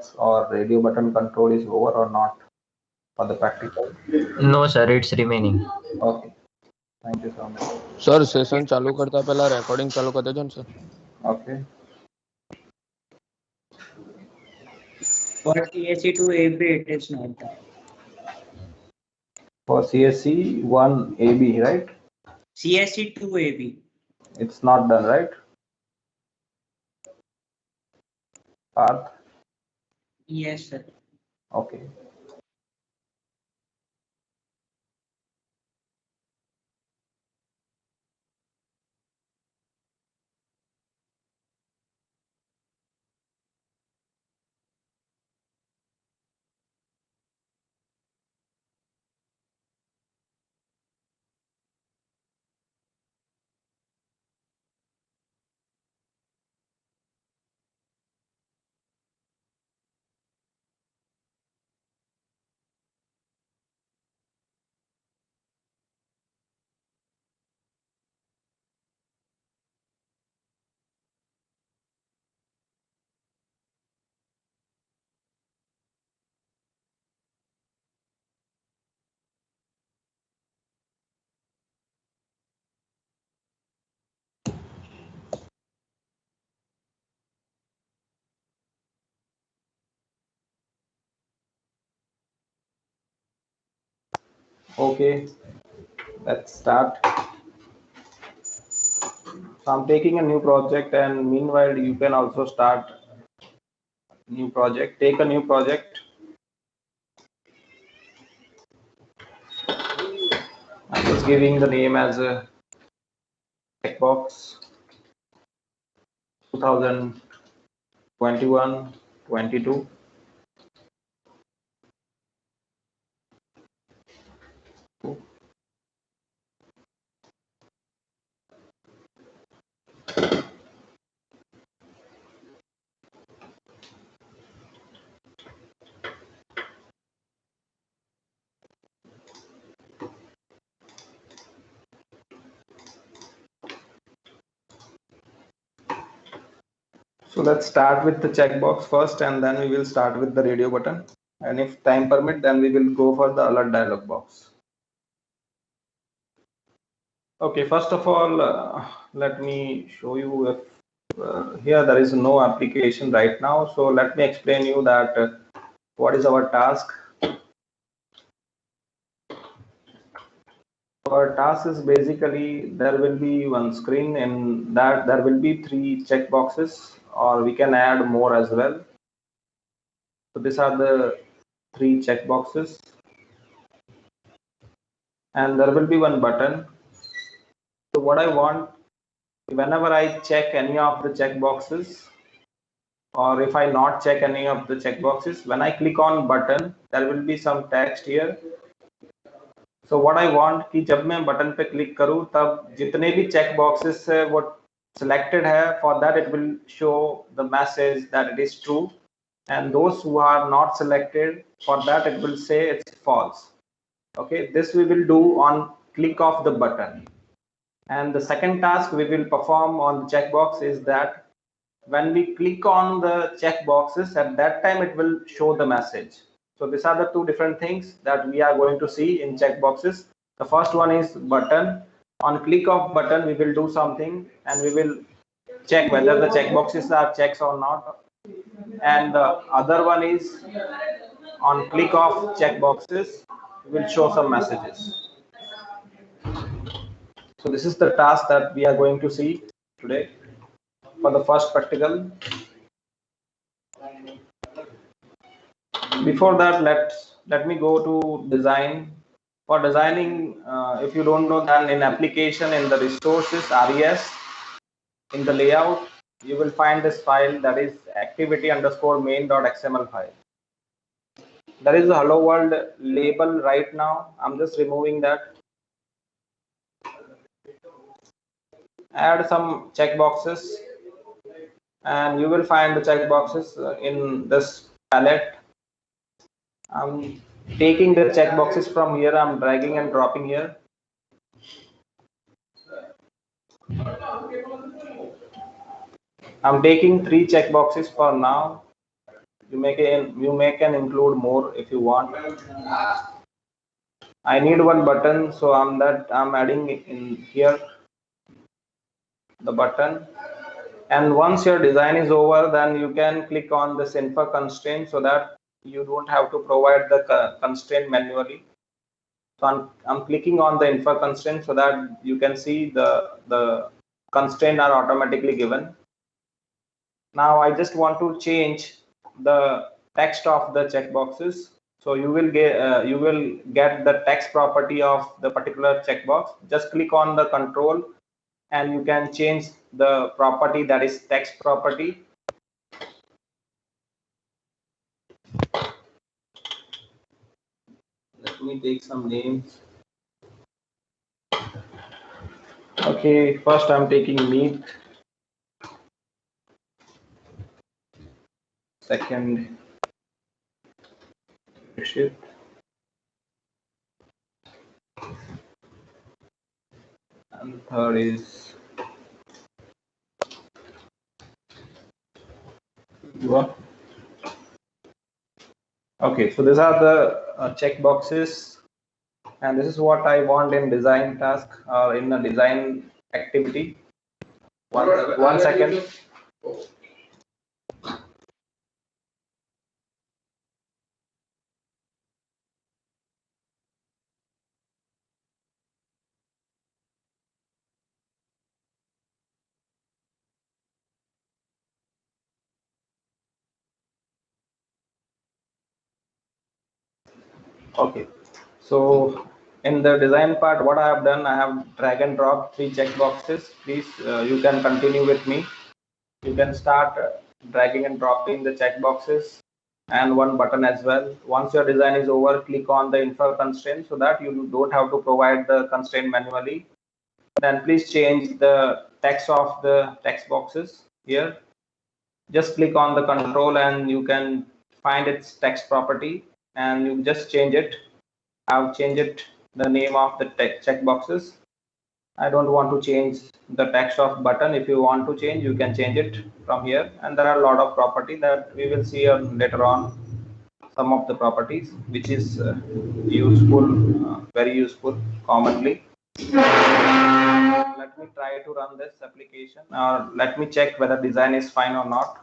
checkbox or radio button control is over or not for the practical? No, sir, it's remaining. Okay, thank you so much. Sir session चालू करता पहला recording चालू कर देજો ને sir. Okay. For CSC 2AB, it is not done. For CSC 1AB, right? CSC 2AB. It's not done, right? Parth? Yes, sir. Okay. Okay, let's start. So I'm taking a new project, and meanwhile you can also start new project. Take a new project. I'm just giving the name as a checkbox 2021-22. So let's start with the checkbox first, and then we will start with the radio button. And if time permit, then we will go for the alert dialog box. Okay, first of all, let me show you if here there is no application right now. So let me explain you that what is our task. Our task is basically there will be one screen, and that there will be 3 checkboxes, or we can add more as well. So these are the 3 checkboxes, and there will be one button. So what I want, whenever I check any of the checkboxes, or if I not check any of the checkboxes, when I click on button, there will be some text here. So what I want कि जब मैं button पे click करूं तब जितने भी check boxes है वो selected है, for that it will show the message that it is true, and those who are not selected, for that it will say it's false. Okay, this we will do on click of the button. And the second task we will perform on the checkbox is that when we click on the checkboxes, at that time it will show the message. So these are the 2 different things that we are going to see in checkboxes. The first one is button. On click of button, we will do something, and we will check whether the checkboxes are checked or not. And the other one is on click of checkboxes, we will show some messages. So this is the task that we are going to see today for the first practical. Before that, let me go to design. For designing, if you don't know, then in application, in the resources res, in the layout, you will find this file that is activity_main.xml file. There is a hello world label right now. I'm just removing that. Add some checkboxes, and you will find the checkboxes in this palette. I'm taking the checkboxes from here. I'm dragging and dropping here. I'm taking 3 checkboxes for now. you can include more if you want. I need one button, so I'm adding in here the button. And once your design is over, then you can click on this infer constraint so that you don't have to provide the constraint manually. So I'm clicking on the infer constraint so that you can see the constraints are automatically given. Now I just want to change the text of the checkboxes. So you will get the text property of the particular checkbox. Just click on the control and you can change the property, that is text property. Let me take some names. Okay, first I'm taking meat. Second, shift. And third is what? Okay, so these are the check boxes, and this is what I want in design task or in a design activity. One second. Okay, so in the design part, what I have done, I have drag and drop 3 checkboxes. Please, you can continue with me. You can start dragging and dropping the checkboxes and one button as well. Once your design is over, click on the infer constraint so that you don't have to provide the constraint manually. Then please change the text of the text boxes here. Just click on the control and you can find its text property and you just change it. I've changed the name of the checkboxes. I don't want to change the text of button. If you want to change, you can change it from here. And there are a lot of property that we will see later on. Some of the properties which is useful, very useful commonly. Let me try to run this application, or let me check whether design is fine or not.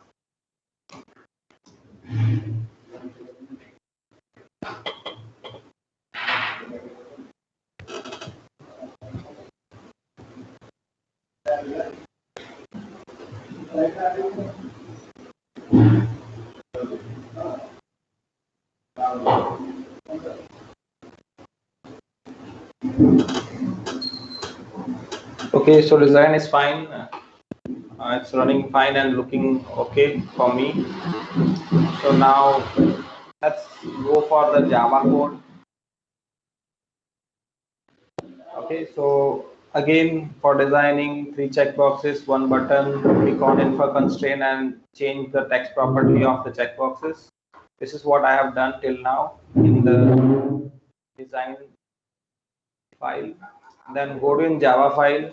Okay, so design is fine. It's running fine and looking okay for me. So now let's go for the Java code. Okay, so again, for designing 3 checkboxes, 1 button, click on infer constraint and change the text property of the checkboxes. This is what I have done till now in the design file. Then go to in Java file.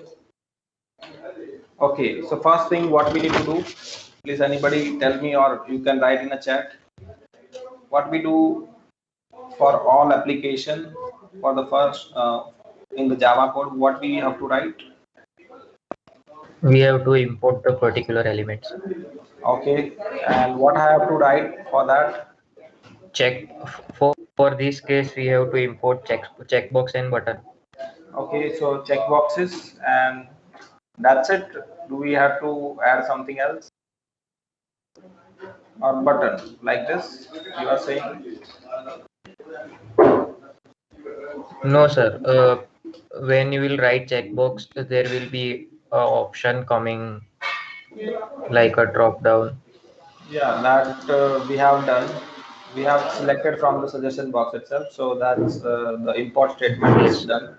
Okay, so first thing what we need to do, please anybody tell me or you can write in a chat. What we do for all application for the first in the Java code, what we have to write? We have to import the particular elements. Okay, and what I have to write for that? Check for this case we have to import checkbox and button. Okay, so checkboxes and that's it. Do we have to add something else? Or button like this? You are saying? No, sir. When you will write checkbox, there will be a option coming like a drop down. Yeah, that we have done. We have selected from the suggestion box itself, so that's the import statement is done.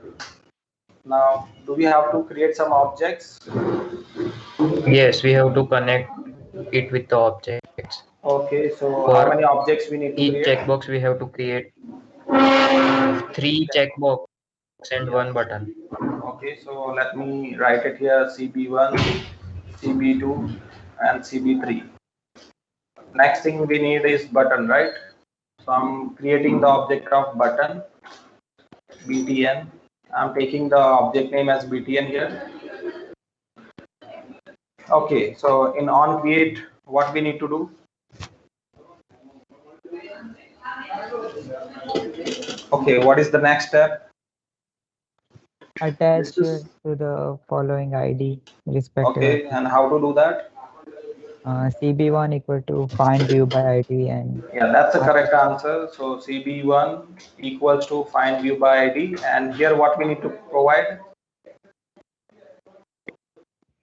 Now, do we have to create some objects? Yes, we have to connect it with the objects. Okay, so For how many objects we need to each create? checkbox, we have to create 3 checkbox and 1 button. Okay, so let me write it here: CB1, CB2, and CB3. Next thing we need is button, right? So I'm creating the object of button, btn. I'm taking the object name as btn here. Okay, so in on create, what we need to do? Okay, what is the next step? Attach to the following ID respective Okay, and how to do that? CB1 equal to find view by ID and Yeah, that's the correct answer. So CB1 equals to find view by ID, and here what we need to provide,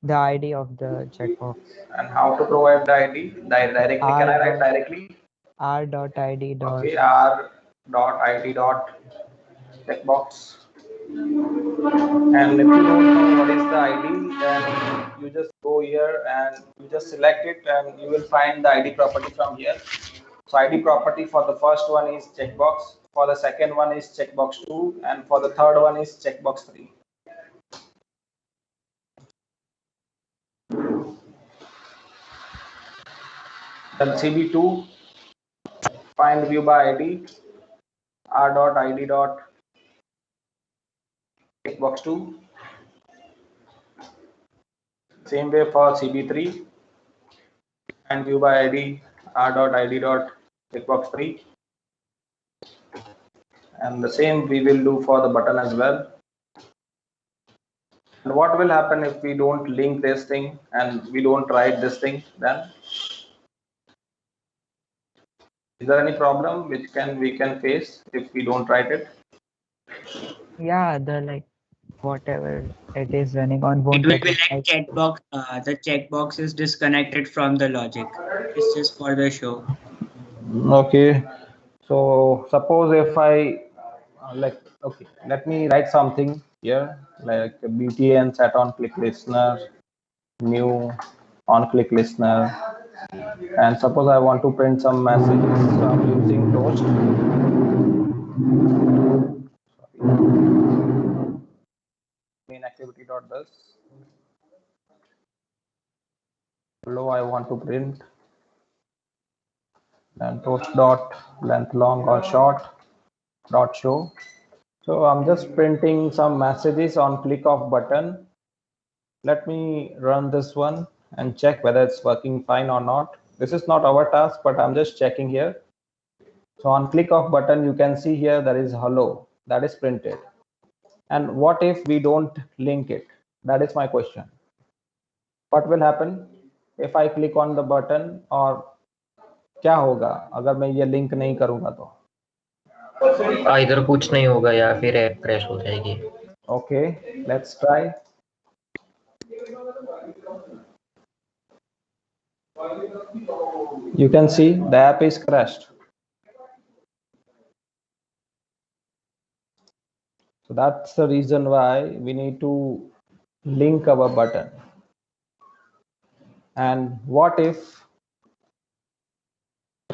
the ID of the checkbox. and how to provide the ID directly. Can R I write dot directly? R dot ID dot Okay, R dot ID dot checkbox. And if you don't know what is the ID, then you just go here and you just select it, and you will find the ID property from here. So ID property for the first one is checkbox, for the second one is checkbox 2, and for the third one is checkbox 3. Then CB2 find view by ID, R dot ID dot checkbox 2. Same way for CB3 and view by ID, R dot ID dot checkbox 3. And the same we will do for the button as well. And what will happen if we don't link this thing and we don't write this thing? Then is there any problem which we can face if we don't write it? yeah, the like whatever it is running on It won't will be like recognize. checkbox. The checkbox is disconnected from the logic. It's just for the show. Okay, so suppose if I like, okay, let me write something here like btn set on click listener, new on click listener, and suppose I want to print some messages. So I'm using toast. Main activity dot this. Below I want to print, and toast dot length long or short dot show. So I'm just printing some messages on click of button. Let me run this one and check whether it's working fine or not. This is not our task, but I'm just checking here. So on click of button, you can see here there is hello that is printed. And what if we don't link it? That is my question. What will happen if I click on the button, और क्या होगा अगर मैं ये link नहीं करूंगा तो? इधर कुछ नहीं होगा या फिर ऐप क्रैश हो जाएगी. Okay, let's try. You can see the app is crashed. So that's the reason why we need to link our button. And what if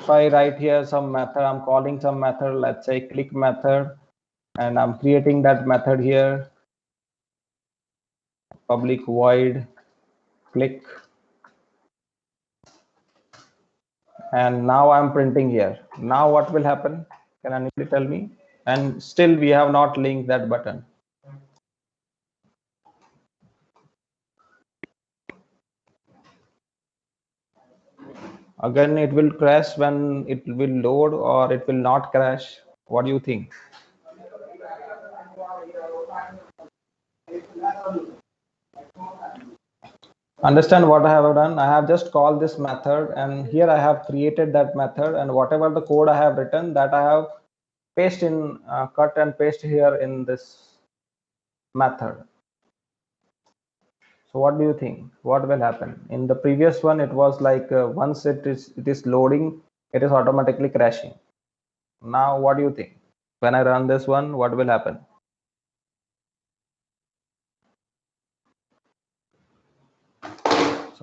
I write here some method, I'm calling some method, let's say click method, and I'm creating that method here, public void click, and now I'm printing here. Now what will happen? Can anybody tell me? And still we have not linked that button. Again, it will crash when it will load, or it will not crash. What do you think? Understand what I have done? I have just called this method, and here I have created that method, and whatever the code I have written, that I have paste in, cut and paste here in this method. So what do you think? What will happen? In the previous one, it was like once it is loading, it is automatically crashing. Now, what do you think? When I run this one, what will happen?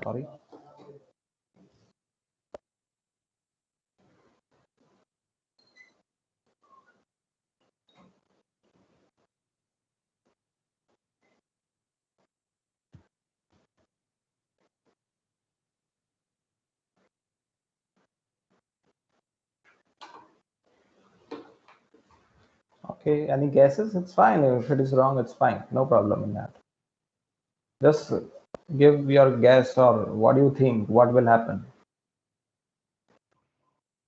Sorry. Okay, any guesses? It's fine. If it is wrong, it's fine. No problem in that. Just give your guess, or what do you think? What will happen?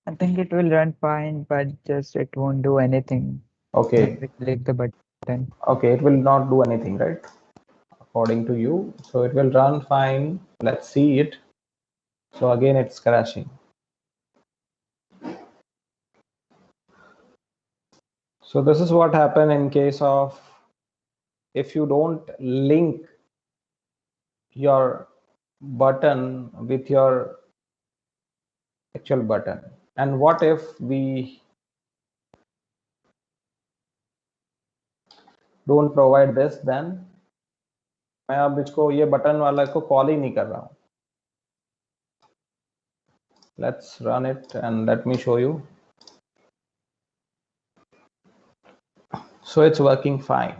I think it will run fine, but just it won't do anything Okay, when we click the button. okay, it will not do anything, right? According to you. So it will run fine. Let's see it. So again, it's crashing. So this is what happened in case of if you don't link your button with your actual button. And what if we don't provide this? Then मैं अब इसको ये button वाला को call ही नहीं कर रहा हूँ. Let's run it and let me show you. So it's working fine.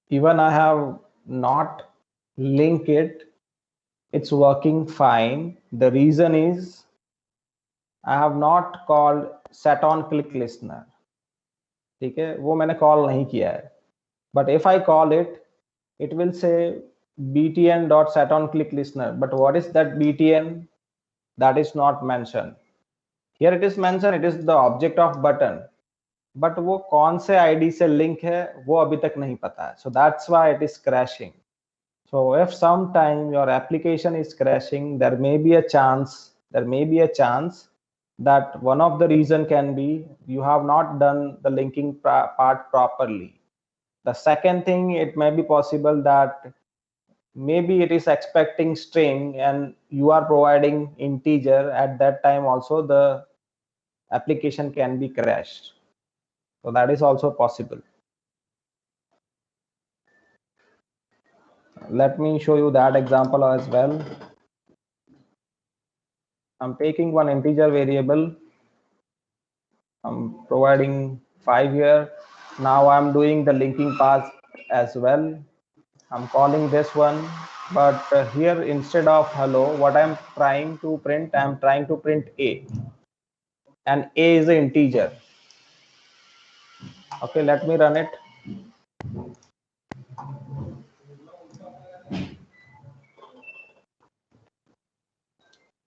Even I have not linked it, it's working fine. The reason is I have not called set on click listener. ठीक है, वो मैंने call नहीं किया है. But if I call it, it will say btn.setOnClickListener. But what is that btn? That is not mentioned. Here it is mentioned, it is the object of button. But वो कौन से ID से link है वो अभी तक नहीं पता है. So that's why it is crashing. So if sometime your application is crashing, there may be a chance that one of the reason can be you have not done the linking part properly. The second thing, it may be possible that maybe it is expecting string and you are providing integer. At that time also the application can be crashed. So that is also possible. Let me show you that example as well. I'm taking one integer variable. I'm providing 5 here. Now I'm doing the linking path as well. I'm calling this one, but here instead of hello, what I'm trying to print A, and A is an integer. Okay, let me run it.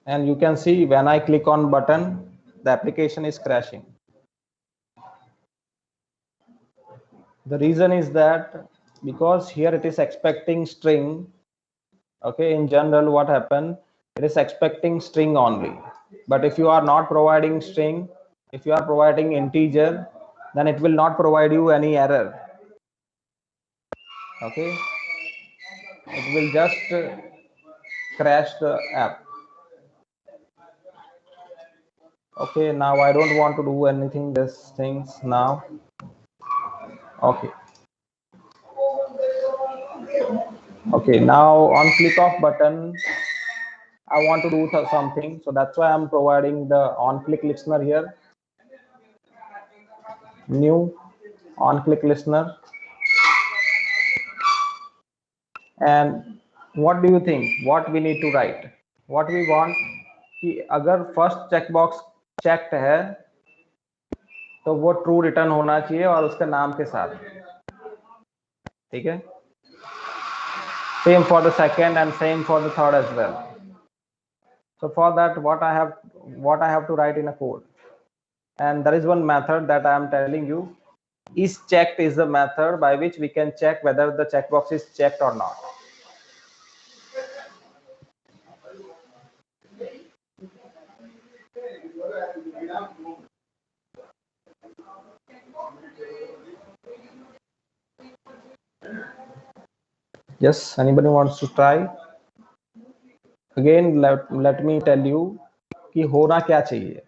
And you can see when I click on button, the application is crashing. The reason is that because here it is expecting string. Okay, in general what happened, it is expecting string only. But if you are not providing string, if you are providing integer, then it will not provide you any error. Okay, it will just crash the app. Okay, now I don't want to do anything these things now. Okay, okay, now on click of button I want to do something, so that's why I'm providing the on click listener here. New on click listener. And what do you think, what we need to write? What we want कि अगर first checkbox checked है तो वो true return होना चाहिए और उसके नाम के साथ. ठीक है, same for the second and same for the third as well. So for that what I have to write in a code, and there is one method that I am telling you. Is checked is the method by which we can check whether the checkbox is checked or not. Yes, anybody wants to try? Again, let me tell you कि होना क्या चाहिए.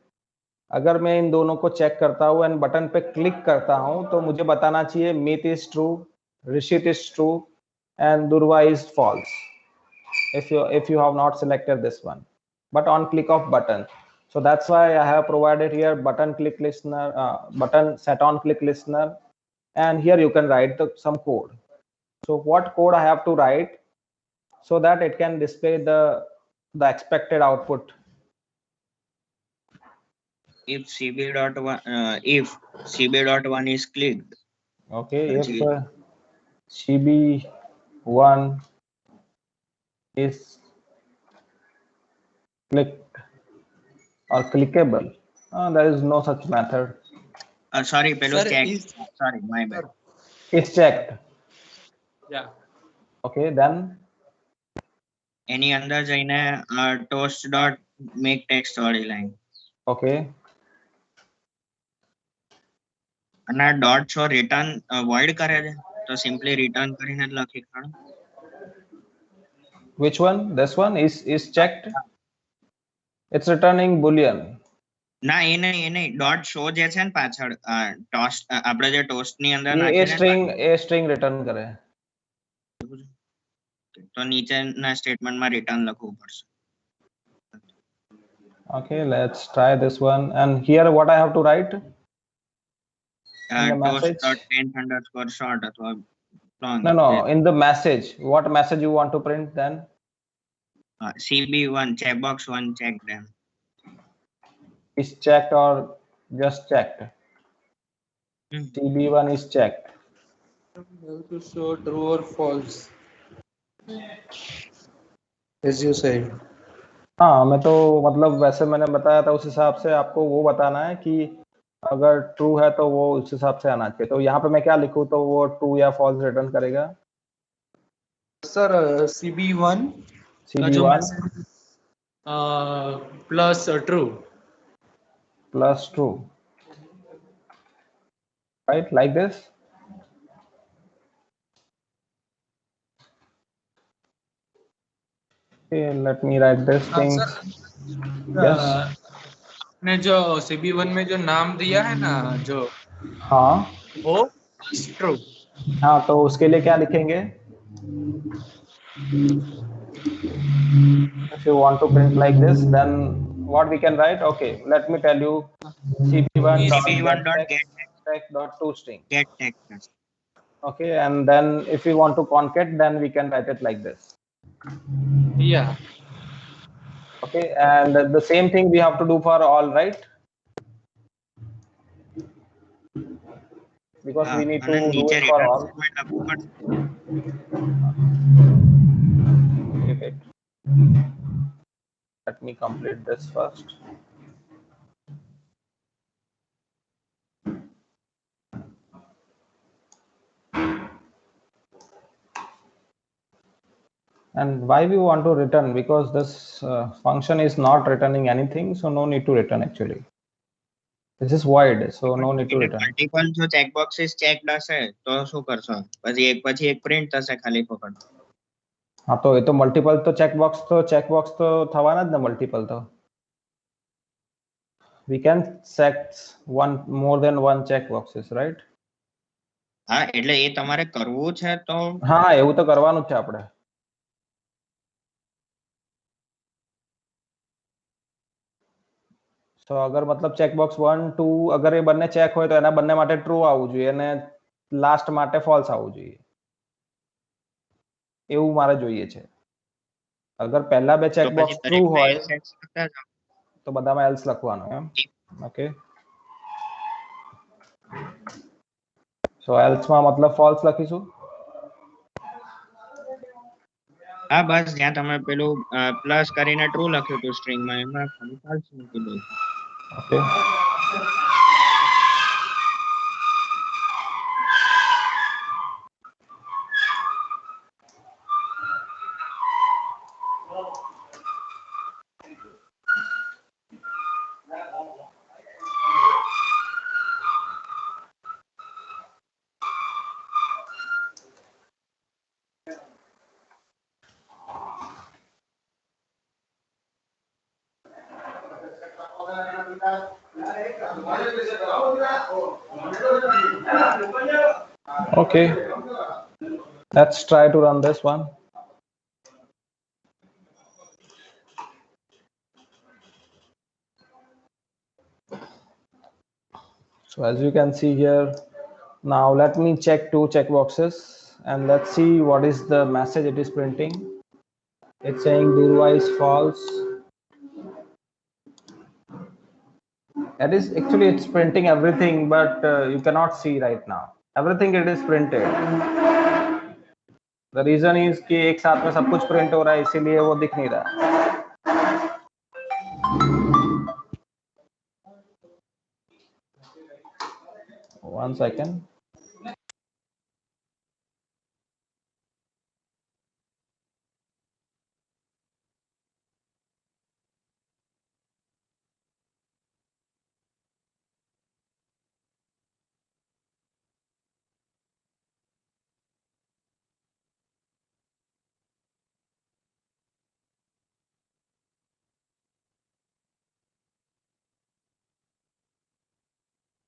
अगर मैं इन दोनों को check करता हूँ एंड बटन पे क्लिक करता हूँ तो मुझे बताना चाहिए Meet is true, Rishit is true and Durva is false if you have not selected this one, but on click of button. So that's why I have provided here button click listener, button set on click listener, and here you can write some code. So what code I have to write so that it can display the expected output? If CB.1 is clicked, Okay, if CB1 is clicked or clickable, there is no such method. Sorry, પેલું Sir, check. is Sorry, my bad. It's checked. yeah. Okay, then એની અંદર જઈને toast dot make text વાળી line. okay, અને dot show return void કરે છે, તો simply return કરીને જ લખી કાઢો. which one? This one is checked. It's returning boolean. ના એ નહીં dot show જે છે ને પાછળ toast આપણે જે toast ની અંદર ये નાખીને string return करे. તો નીચેના સ્ટેટમેન્ટમાં return લખવું પડશે. Okay, let's try this one. And here what I have to write? In the toast message? dot end underscore short અથવા long. No, in the message. What message you want to print then? CB1 checkbox 1 check them. Is checked or just checked? CB1 is checked. You have to show true or false. As you said. हाँ, मैं तो मतलब वैसे मैंने बताया था उस हिसाब से आपको वो बताना है कि अगर ट्रू है तो वो उस हिसाब से आना चाहिए. तो यहाँ पे मैं क्या लिखूँ तो वो ट्रू या फॉल्स रिटर्न करेगा? Sir, CB1 CB1 plus true. plus true. Right, like this. Okay, let me write this thing. Yes. ने जो CB1 में जो नाम दिया है ना जो हाँ वो ट्रू. हाँ, तो उसके लिए क्या लिखेंगे? If you want to print like this, then what we can write? Okay, let me tell you. CB1 dot get text dot toString. get text. Okay, and then if we want to concat, then we can write it like this. Yeah. Okay, and the same thing we have to do for all, right? Because we need to do it for all. Wait. Let me complete this first. And why we want to return? Because this function is not returning anything, so no need to return actually. This is void, so no need to return. Multiple જો checkboxes checked હશે તો શું કરશો? પછી એક print થશે ખાલી ફોકટ. हाँ, तो ये तो मल्टीपल तो चेकबॉक्स तो થવાના જ ને મલ્ટીપલ તો. We can set more than one checkboxes, right? હા, એટલે એ તમારે કરવું છે તો હા, એવું તો કરવાનું છે આપણે. તો અગર મતલબ ચેકબોક્સ 1 2 અગર એ બંને ચેક હોય તો એના બંને માટે ટ્રુ આવવું જોઈએ અને લાસ્ટ માટે ફોલ્સ આવવું જોઈએ. એવું મારે જોઈએ છે. અગર પહેલા બે ચેકબોક્સ ટ્રુ હોય તો બધામાં એલ્સ લખવાનું એમ. ઓકે, સો એલ્સ માં મતલબ ફોલ્સ લખીશું. હા, બસ જ્યાં તમે પેલું પ્લસ કરીને ટ્રુ લખ્યું હતું સ્ટ્રિંગ માં એમાં ખાલી ફોલ્સ મૂકી દો. Okay, okay, let's try to run this one. So as you can see here, now let me check two checkboxes and let's see what is the message it is printing. It's saying Durva is false. That is actually it's printing everything, but you cannot see right now. everything it is printed. The reason is कि एक साथ में सब कुछ print हो रहा है, इसीलिए वो दिख नहीं रहा. One second.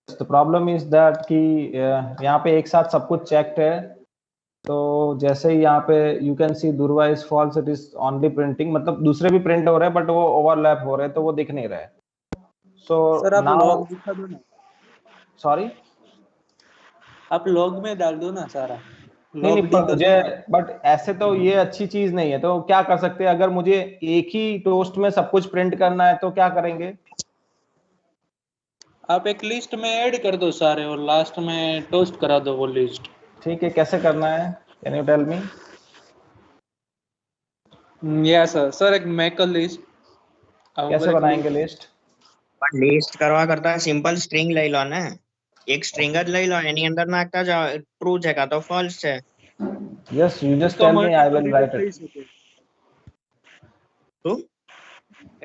The problem is that कि यहाँ पे एक साथ सब कुछ चेक्ड है, तो जैसे ही यहाँ पे यू कैन सी दुर्वा is false, it is only printing, मतलब दूसरे भी प्रिंट हो रहे हैं बट वो ओवरलैप हो रहे हैं, तो वो दिख नहीं रहा है. सो सर आप नाउ लॉग दिखा दो ना, सॉरी, आप लॉग में डाल दो ना सारा. नहीं लॉग नहीं, पर कर मुझे, दो ना. बट ऐसे तो ये अच्छी चीज नहीं है, तो क्या कर सकते हैं? अगर मुझे एक ही टोस्ट में सब कुछ प्रिंट करना है तो क्या करेंगे? आप एक लिस्ट में ऐड कर दो सारे और लास्ट में टोस्ट करा दो वो लिस्ट. ठीक है, कैसे करना है? Can you tell me? या सर एक मेक अ लिस्ट. कैसे बनाएंगे लिस्ट? પણ લિસ્ટ કરવા કરતા સિમ્પલ સ્ટ્રિંગ લઈ લો ને, એક સ્ટ્રિંગ જ લઈ લો, એની અંદર નાખતા જાઓ ટ્રુ છે કાં તો ફોલ્સ છે. Yes, you just તો tell me, I will multiple write રીતે થઈ it. શકે. શું?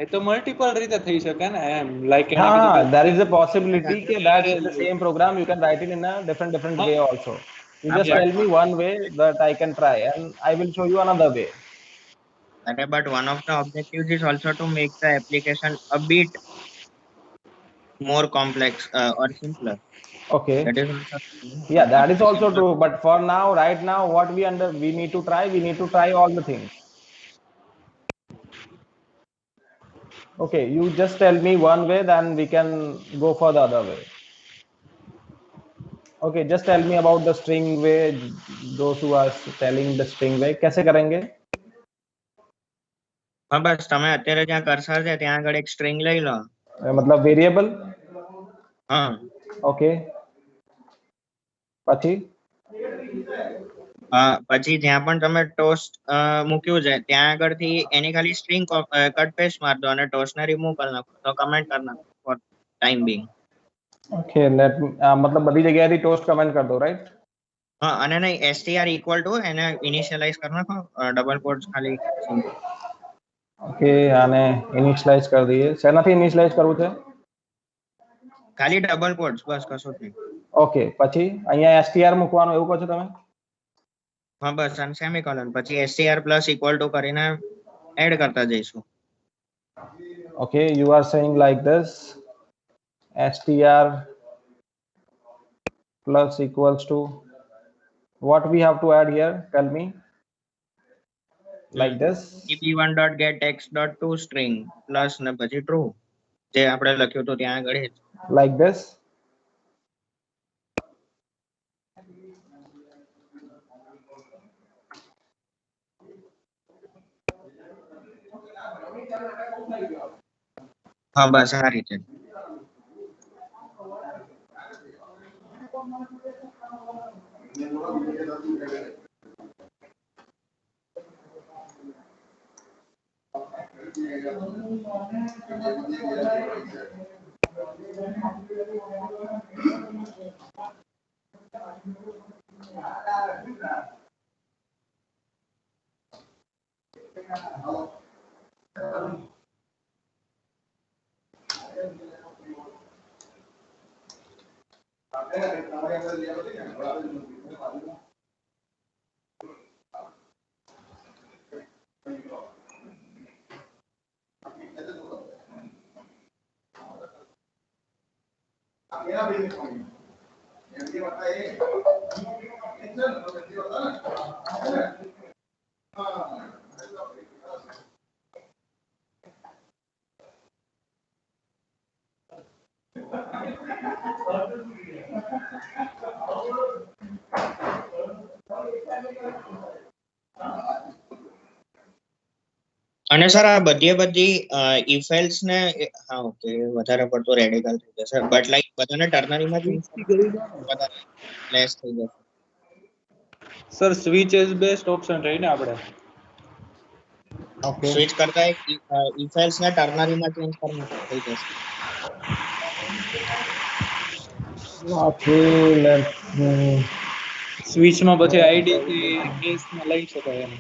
એ તો મલ્ટીપલ રીતે થઈ શકે ને, એમ લાઈક એને हाँ, કીધું there is a possibility कि that in the same program you can write it in a different way also. You just tell me one way that I can try, and I will show you another way. અરે but one of the objectives is also to make the application a bit more complex or simpler. Okay. That is also Yeah, that is also true. But for now, right now, what we need to try, we need to try all the things. Okay, you just tell me one way, then we can go for the other way. Okay, just tell me about the string way. Those who are telling the string way, कैसे करेंगे? હા બસ તમે અત્યારે જ્યાં cursor છે ત્યાં આગળ એક સ્ટ્રિંગ લઈ લો. मतलब વેરિયેબલ? હા. ઓકે, પછી પછી જ્યાં પણ તમે ટોસ્ટ મૂક્યું છે ત્યાં આગળથી એની ખાલી સ્ટ્રિંગ કટ પેસ્ટ માર દો અને ટોસ્ટ ને રિમૂવ કરી નાખો તો કમેન્ટ કરી નાખો ફોર ટાઈમ બિંગ. ઓકે, मतलब બધી જગ્યાએથી ટોસ્ટ કમેન્ટ कर दो, राइट? હા, અને નહીં str ઇક્વલ ટુ એને ઇનિશિયલાઇઝ કરી નાખો, ડબલ કોટ્સ ખાલી સિમ્પલ. ઓકે, આને ઇનિશિયલાઇઝ કરી દઈએ. શેનાથી ઇનિશિયલાઇઝ કરવું છે? ખાલી ડબલ કોટ્સ, બસ કશું જ નહીં. ઓકે, પછી અહીંયા str મૂકવાનું એવું કહો છો તમે? હા બસ, અને સેમિકોલન પછી str પ્લસ ઇક્વલ ટુ કરીને એડ કરતા જઈશું. Okay, you are saying like this, str plus equals to, what we have to add here, tell me. Like this, ep1.getx.toString plus ને પછી ટ્રુ જે આપણે લખ્યું હતું ત્યાં આગળ. like this. હા બસ આ રીતે. અને સર આ બધી ઇફ એલ્સ ને, હા ઓકે વધારે પડતો રેડિકલ થઈ જશે, બટ લાઈક બધાને ટર્નરીમાં ચેન્જ વધારે લેસ થઈ જશે. Sir switch is best option રહી ને આપણે. Okay. સ્વિચ કરતા if else ને ટર્નરીમાં ચેન્જ કરના થઈ જશે. Okay, let's સ્વિચમાં પછી આઈડી થી કેસમાં લઈ શકાય એમ.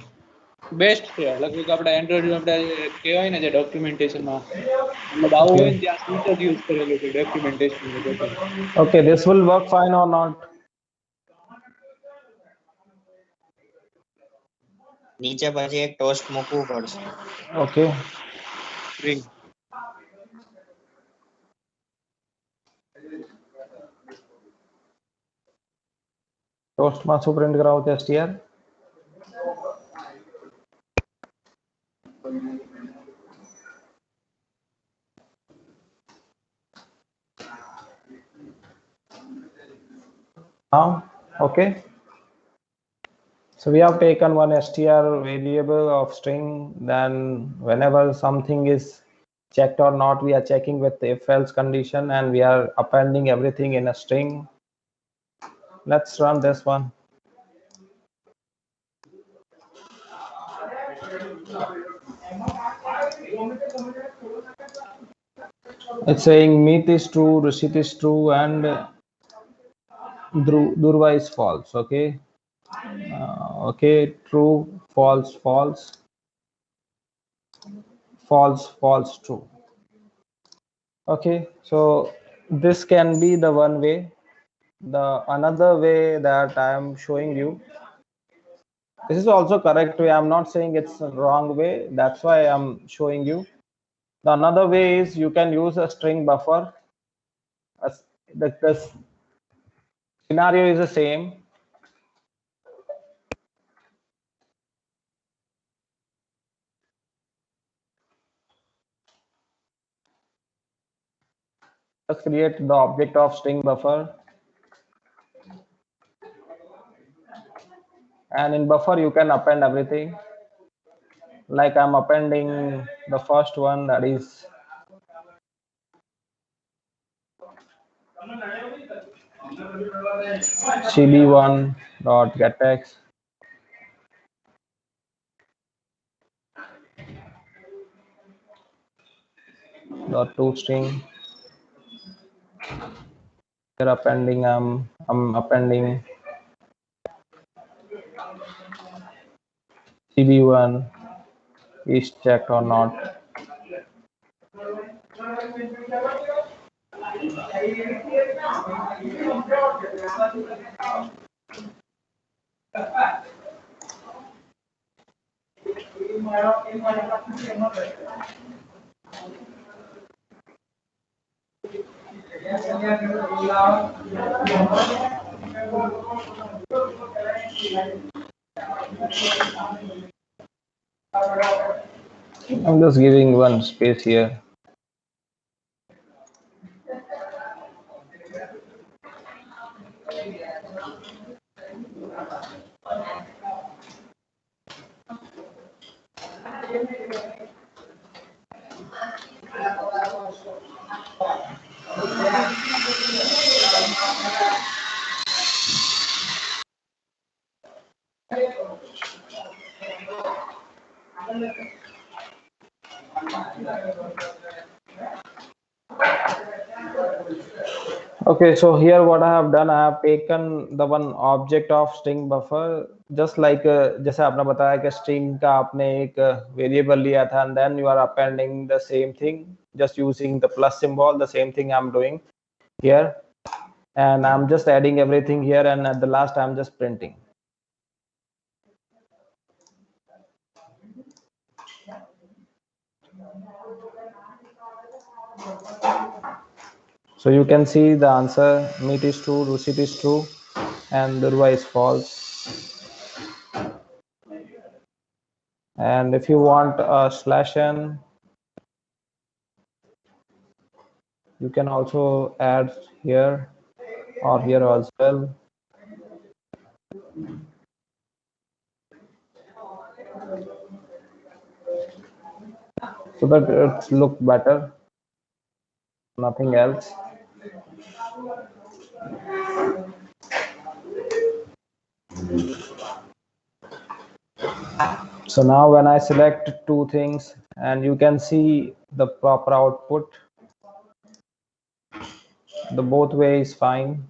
બેસ્ટ છે લગભગ આપણે એન્ડ્રોઈડ આપણે કહેવાય ને જે ડોક્યુમેન્ટેશનમાં મતલબ આવું હોય ને ત્યાં સ્વિચ જ યુઝ કરેલું છે documentation. Okay, this will work fine or not? નીચે પછી એક ટોસ્ટ મૂકવું પડશે. Okay. સ્ટ્રિંગ Toast માં શું પ્રિન્ટ કરાવો છે str? Okay. So we have taken one str variable of string, then whenever something is checked or not, we are checking with the if else condition and we are appending everything in a string. Let's run this one. It's saying Meet is true, Rishit is true, and Durva is false. Okay. Okay, true, false, false, false, false, true. Okay, so this can be the one way. The another way that I am showing you, this is also correct way. I'm not saying it's a wrong way, that's why I'm showing you. The another way is you can use a string buffer. The scenario is the same. Just create the object of string buffer, and in buffer you can append everything. Like I'm appending the first one, that is cb1.gettext dot toString. Here appending, I'm appending cb1 is checked or not. I'm just giving one space here. Okay, so here what I have done, I have taken the one object of string buffer, just like जैसे आपने बताया कि string का आपने एक variable लिया था, and then you are appending the same thing just using the plus symbol. The same thing I'm doing here, and I'm just adding everything here, and at the last I'm just printing. So you can see the answer: Meet is true, Rusit is true, and Durva is false. And if you want a /n, you can also add here or here as well. So that it's look better, nothing else. So now when I select two things, and you can see the proper output, the both way is fine.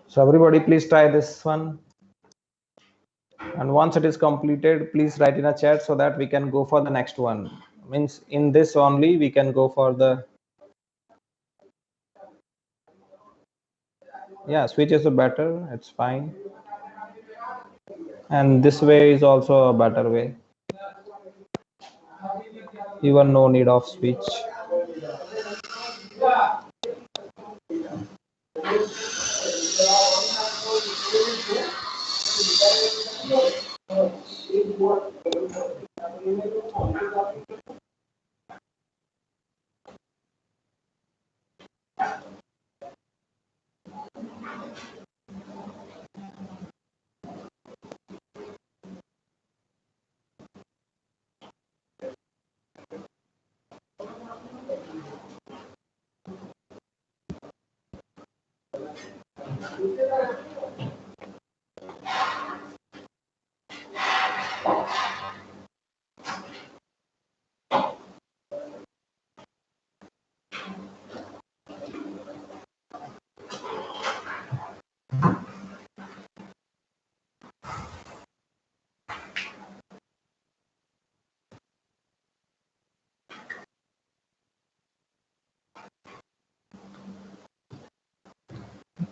So everybody please try this one. And once it is completed, please write in a chat so that we can go for the next one. Means in this only we can go for the, yeah, switch is a better, it's fine. And this way is also a better way. Even no need of switch.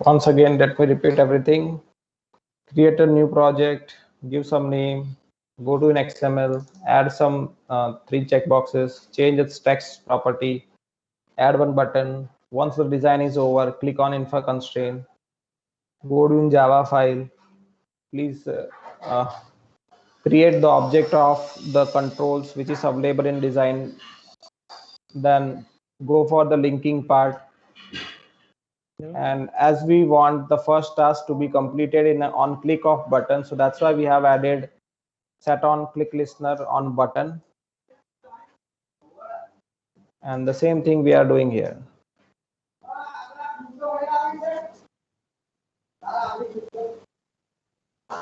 Once again, let me repeat everything. Create a new project, give some name, go to an XML, add some 3 checkboxes, change its text property, add one button. Once the design is over, click on info constraint, go to in Java file, please create the object of the controls which is available in design, then go for the linking part. And as we want the first task to be completed in an on click of button, so that's why we have added set on click listener on button, and the same thing we are doing here.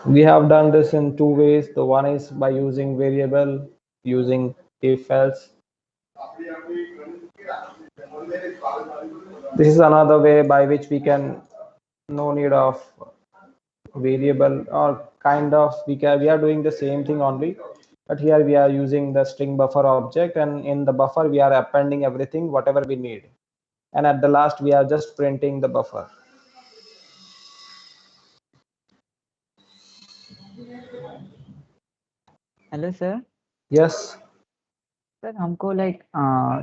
We have done this in two ways. The one is by using variable, using if else. This is another way by which we can, no need of variable, or kind of we are doing the same thing only, but here we are using the string buffer object, and in the buffer we are appending everything whatever we need, and at the last we are just printing the buffer. Hello sir. Yes. Sir हमको like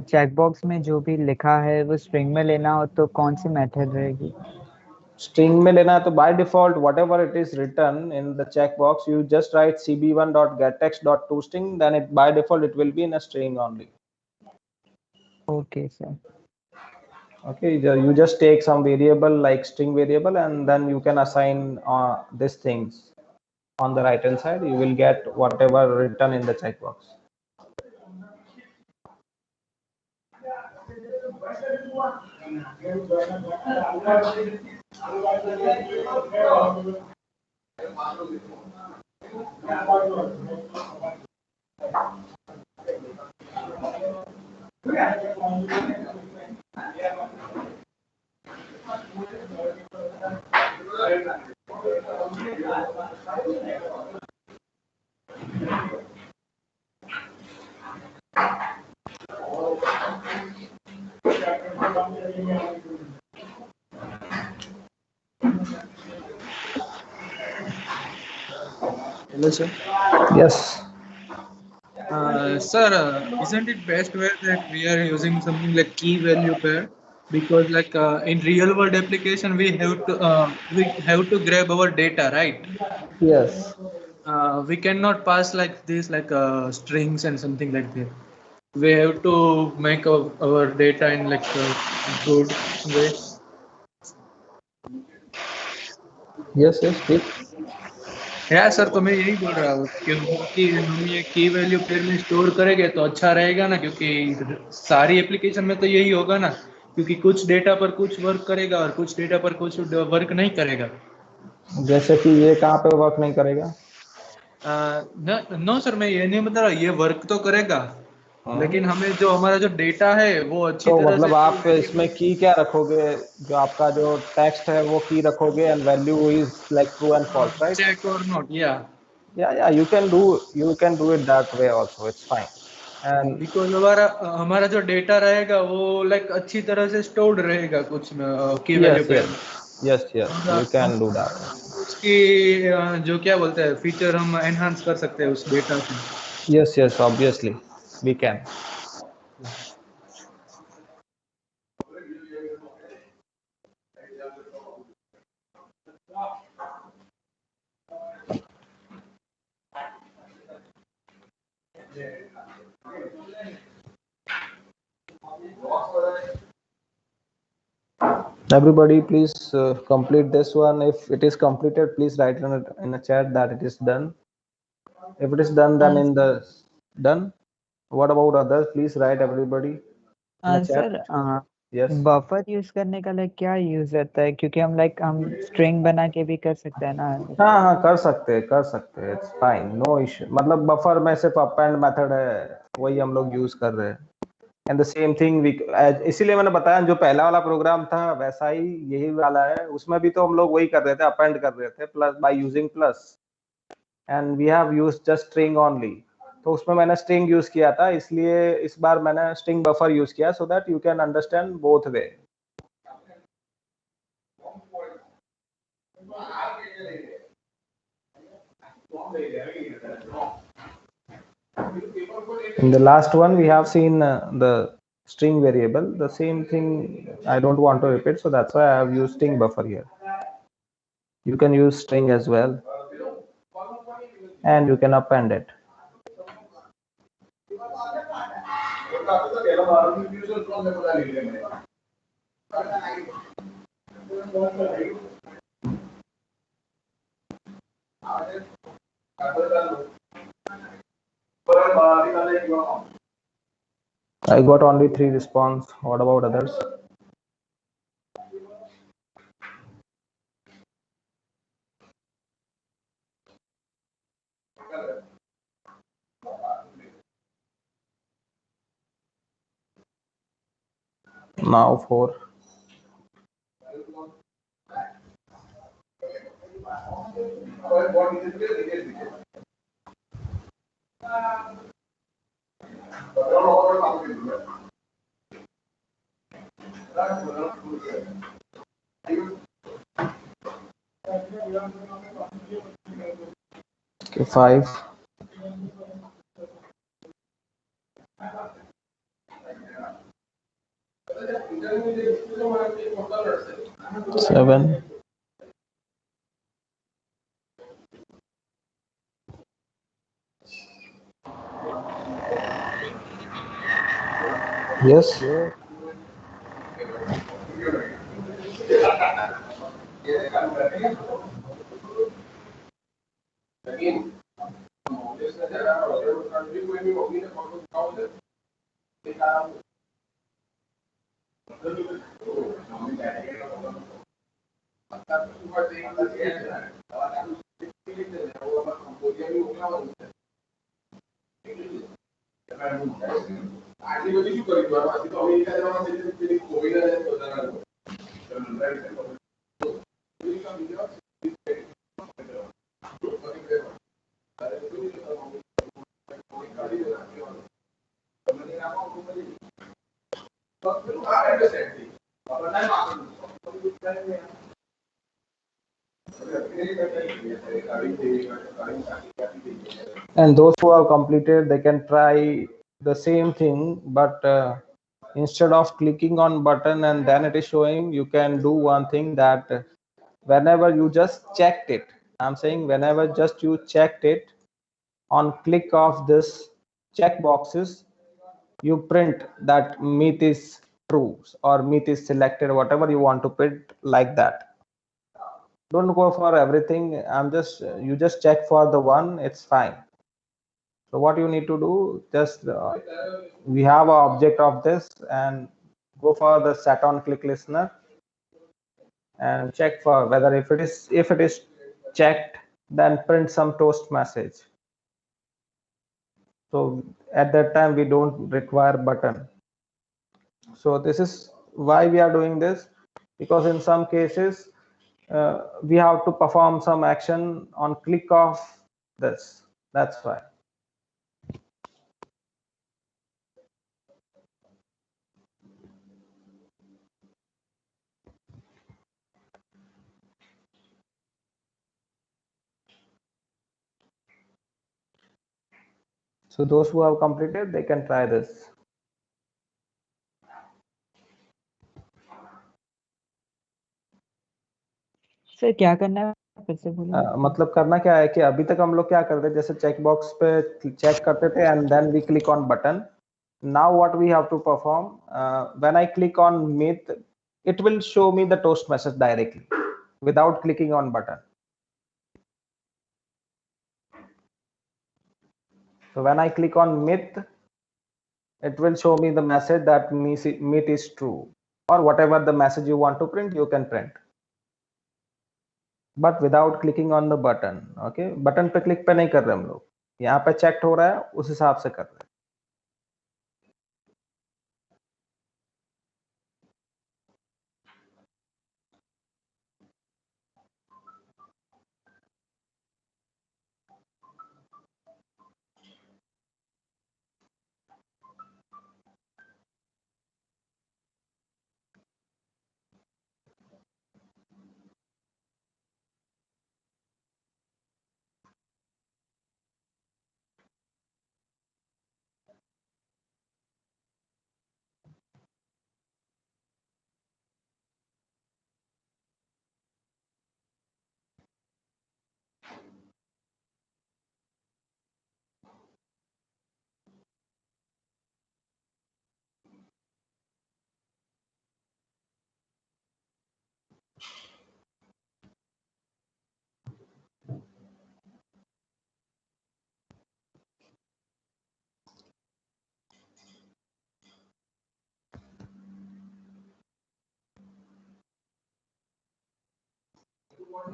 checkbox में जो भी लिखा है वो string में लेना हो तो कौन सी मेथड रहेगी? String में लेना है तो by default whatever it is written in the checkbox, you just write cb1.getText.toString, then it by default it will be in a string only. Okay sir. Okay, you just take some variable like string variable, and then you can assign these things on the right hand side. You will get whatever written in the checkbox. Hello, sir. Yes. Sir, isn't it best way that we are using something like key value pair? Because like in real world application, we have to grab our data, right? Yes. We cannot pass like this, like strings and something like that. We have to make our data in like a good way. Yes, please. या sir, तो मैं यही बोल रहा हूँ क्योंकि हम ये की वैल्यू पेयर में स्टोर करेंगे तो अच्छा रहेगा ना, क्योंकि सारी एप्लीकेशन में तो यही होगा ना, क्योंकि कुछ डेटा पर कुछ वर्क करेगा और कुछ डेटा पर कुछ वर्क नहीं करेगा। जैसे कि ये कहाँ पे वर्क नहीं करेगा? नो सर, मैं ये नहीं बता रहा, ये वर्क तो करेगा, लेकिन हमें जो हमारा जो डेटा है वो अच्छी तो तरह मतलब से आप इसमें की क्या रखोगे? जो आपका जो टेक्स्ट है वो की रखोगे and value is like true and false, right? Check और नॉट, या Yeah, you can do it that way also. It's fine. And because हमारा हमारा जो डेटा रहेगा वो लाइक अच्छी तरह से स्टोर्ड रहेगा कुछ की वैल्यू yes, पेयर yes, में। yes, yes, you हम can do that. उसकी जो क्या बोलते हैं फीचर हम एनहांस कर सकते हैं उस डेटा से। Yes, yes, obviously we can. Everybody, please complete this one. If it is completed, please write in a chat that it is done. If it is done, then in the done. What about others? Please write everybody in a chat. Sir Yes. Buffer use करने का like क्या use रहता है, क्योंकि हम like हम string बना के भी कर सकते हैं ना। हाँ हाँ, कर सकते हैं, इट्स फाइन, नो इश्यू। मतलब बफर में सिर्फ अप एंड मेथड है, वही हम लोग यूज कर रहे हैं। एंड द सेम थिंग इसीलिए मैंने बताया जो पहला वाला प्रोग्राम था वैसा ही यही वाला है, उसमें भी तो हम लोग वही कर रहे थे, अप एंड कर रहे थे plus by using plus, and we have used just string only. तो उसमें मैंने स्ट्रिंग यूज किया था, इसलिए इस बार मैंने स्ट्रिंग बफर यूज किया so that you can understand both way. In the last one, we have seen the string variable. The same thing I don't want to repeat, so that's why I have used string buffer here. You can use string as well, and you can append it. I got only 3 response. What about others? Now 4. Okay, 5. 7. Yes. And those who have completed, they can try the same thing, but instead of clicking on button and then it is showing, you can do one thing that whenever you just checked it, I'm saying whenever just you checked it, on click of this check boxes, you print that meet is true or meet is selected, whatever you want to print, like that. Don't go for everything. You just check for the one, it's fine. So what you need to do, just we have an object of this, and go for the set on click listener and check for whether if it is checked, then print some toast message. So at that time we don't require button. So this is why we are doing this, because in some cases we have to perform some action on click of this. That's why. So those who have completed, they can try this. Sir क्या करना है फिर से बोलिए मतलब करना क्या है कि अभी तक हम लोग क्या करते थे, जैसे चेक बॉक्स पे चेक करते थे and then we click on button. Now what we have to perform, when I click on myth, it will show me the toast message directly without clicking on button. So when I click on myth, it will show me the message that myth is true, or whatever the message you want to print, you can print, but without clicking on the button. Okay, button पे click पे नहीं कर रहे हम लोग, यहाँ पे checked हो रहा है, उस हिसाब से कर रहे हैं.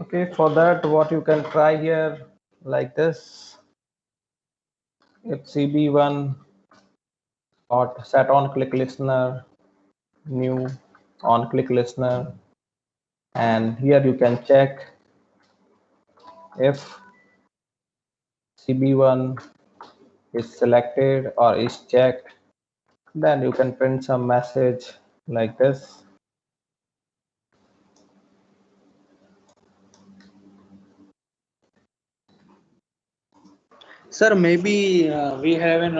Okay, for that what you can try here, like this. It's CB1 or set on click listener, new on click listener, and here you can check if CB1 is selected or is checked, then you can print some message like this. Sir, maybe we have an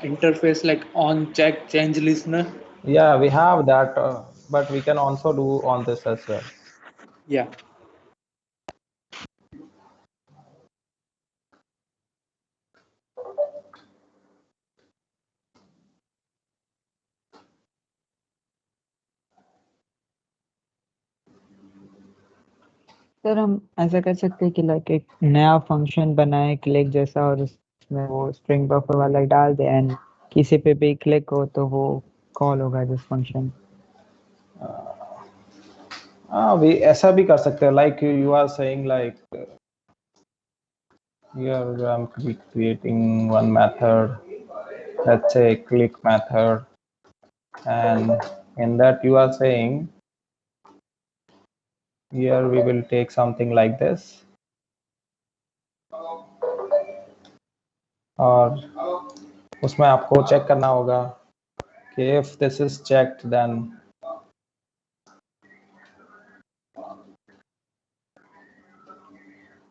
interface like on check change listener. Yeah, we have that, but we can also do on this as well. Yeah. Sir हम ऐसा कर सकते हैं कि like एक नया function बनाए click जैसा और उसमें वो स्ट्रिंग बफर वाला डाल दे एंड किसी पे भी क्लिक हो तो वो कॉल होगा दिस फंक्शन. We ऐसा भी कर सकते हैं, like you are saying, like here I'm creating one method, let's say click method, and in that you are saying here we will take something like this, और उसमें आपको check करना होगा कि if this is checked then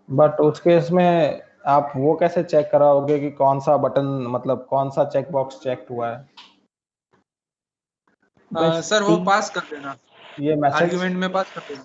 but उस case में आप वो कैसे चेक कराओगे कि कौन सा बटन, मतलब कौन सा चेक बॉक्स चेक हुआ है? सर वो पास कर देना, ये मैसेज आर्गुमेंट में पास कर देना.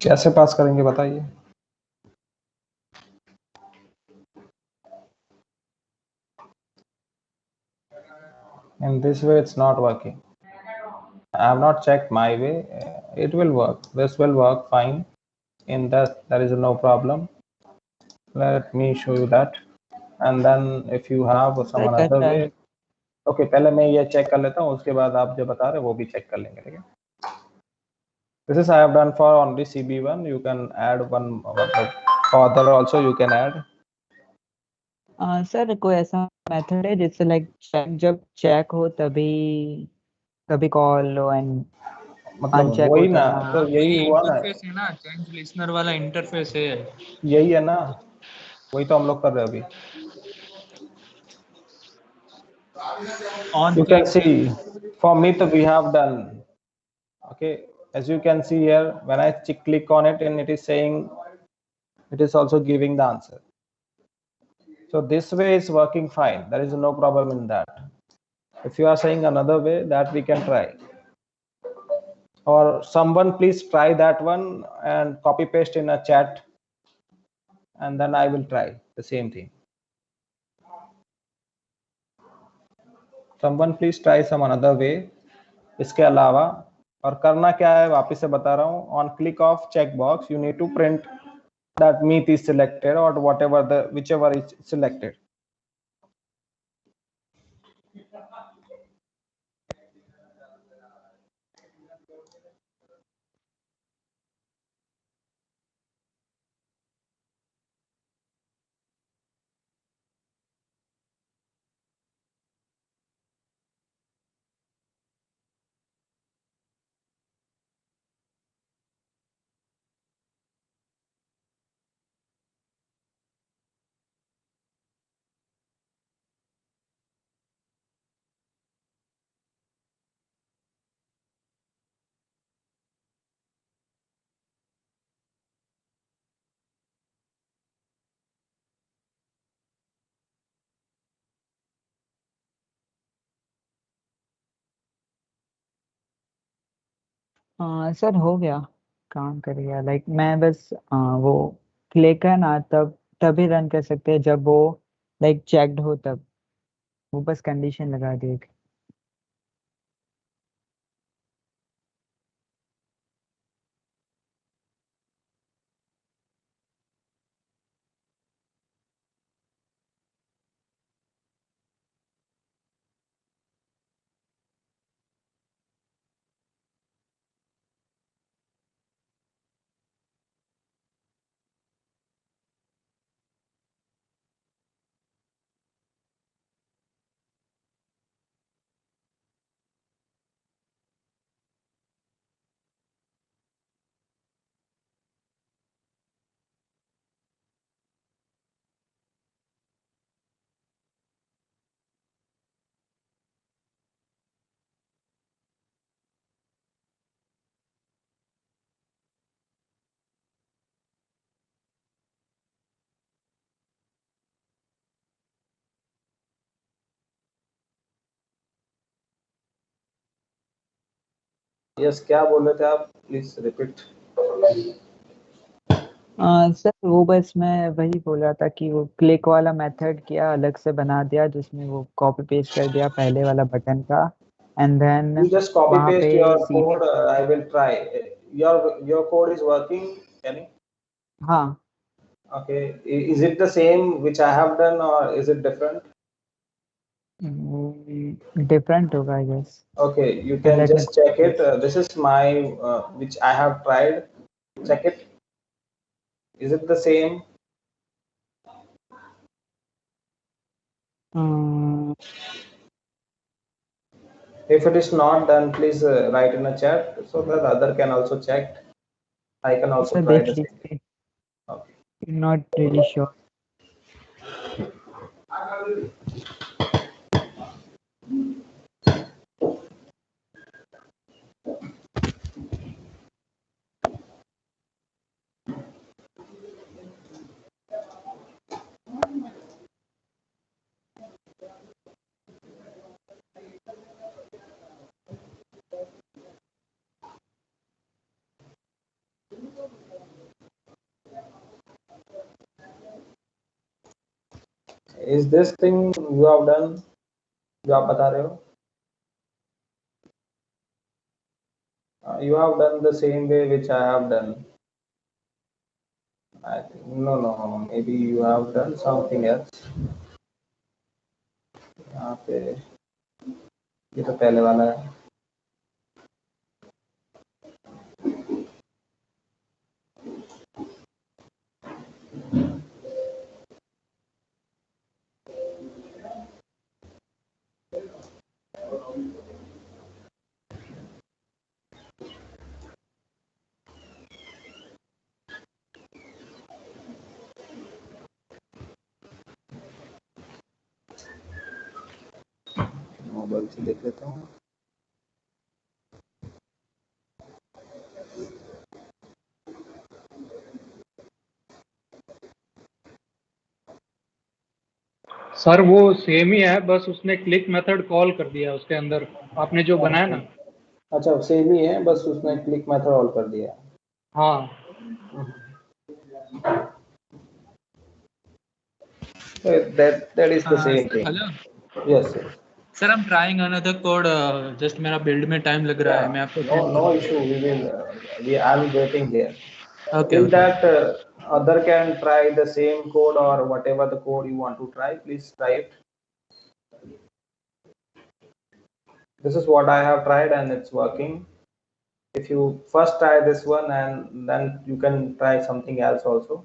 कैसे पास करेंगे बताइए? In this way it's not working. I have not checked my way. It will work. This will work fine. In that there is no problem. Let me show you that. And then if you have some sir another कर रहा way, है। okay, पहले मैं ये check कर लेता हूँ, उसके बाद आप जो बता रहे हैं वो भी चेक कर लेंगे, ठीक है? This is I have done for only CB1. You can add one further also. You can add. Sir कोई ऐसा मेथड है जिससे लाइक जब चेक हो तभी कभी कॉल लो एंड मतलब अनचेक वही हो ना, तब तो यही हुआ ना, इंटरफेस है ना, चेंज लिसनर वाला इंटरफेस है। यही है ना, वही तो हम लोग कर रहे हैं अभी। On You can see for me that we have done. Okay, as you can see here, when I click on it and it is saying, it is also giving the answer. So this way is working fine. There is no problem in that. If you are saying another way, that we can try. Or someone please try that one and copy paste in a chat, and then I will try the same thing. Someone please try some another way. इसके अलावा और करना क्या है, वापस से बता रहा हूँ, on click of checkbox you need to print that meat is selected or whatever whichever is selected. Sir हो गया, काम कर गया। लाइक मैं बस वो क्लिक है ना तब तभी रन कर सकते हैं जब वो लाइक चेक्ड हो तब। वो बस कंडीशन लगा दी एक। Yes, क्या बोल रहे थे आप? Please repeat. सर वो बस मैं वही बोल रहा था कि वो क्लिक वाला मेथड किया अलग से बना दिया जिसमें वो कॉपी पेस्ट कर दिया पहले वाला बटन का and then You just copy वहाँ paste पे your सीधे code. I will try. Your code is working, Kenny? हाँ Okay. Is it the same which I have done or is it different? different होगा I guess. Okay, you can Let me just check it. This is my which I have tried. Check it. Is it the same? If it is not, then please write in a chat so that other can also check. I can also sir try देख the same. लीजिए. Okay. Not really sure. Is this thing you have done? जो आप बता रहे हो? You have done the same way which I have done. I think, no. Maybe you have done something else. यहाँ पे ये तो पहले वाला है. मोबाइल से देख लेता हूँ. सर वो सेम ही है, बस उसने क्लिक मेथड कॉल कर दिया उसके अंदर, आपने जो बनाया ना. अच्छा सेम ही है, बस उसने क्लिक मेथड ऑल कर दिया. हाँ. That is the same thing. Hello Yes. Sir, I'm trying another code. Just मेरा build में time लग रहा है. मैं आपको No issue. I'm waiting here. Okay. Till that other can try the same code or whatever the code you want to try. Please try it. This is what I have tried and it's working. If you first try this one and then you can try something else also.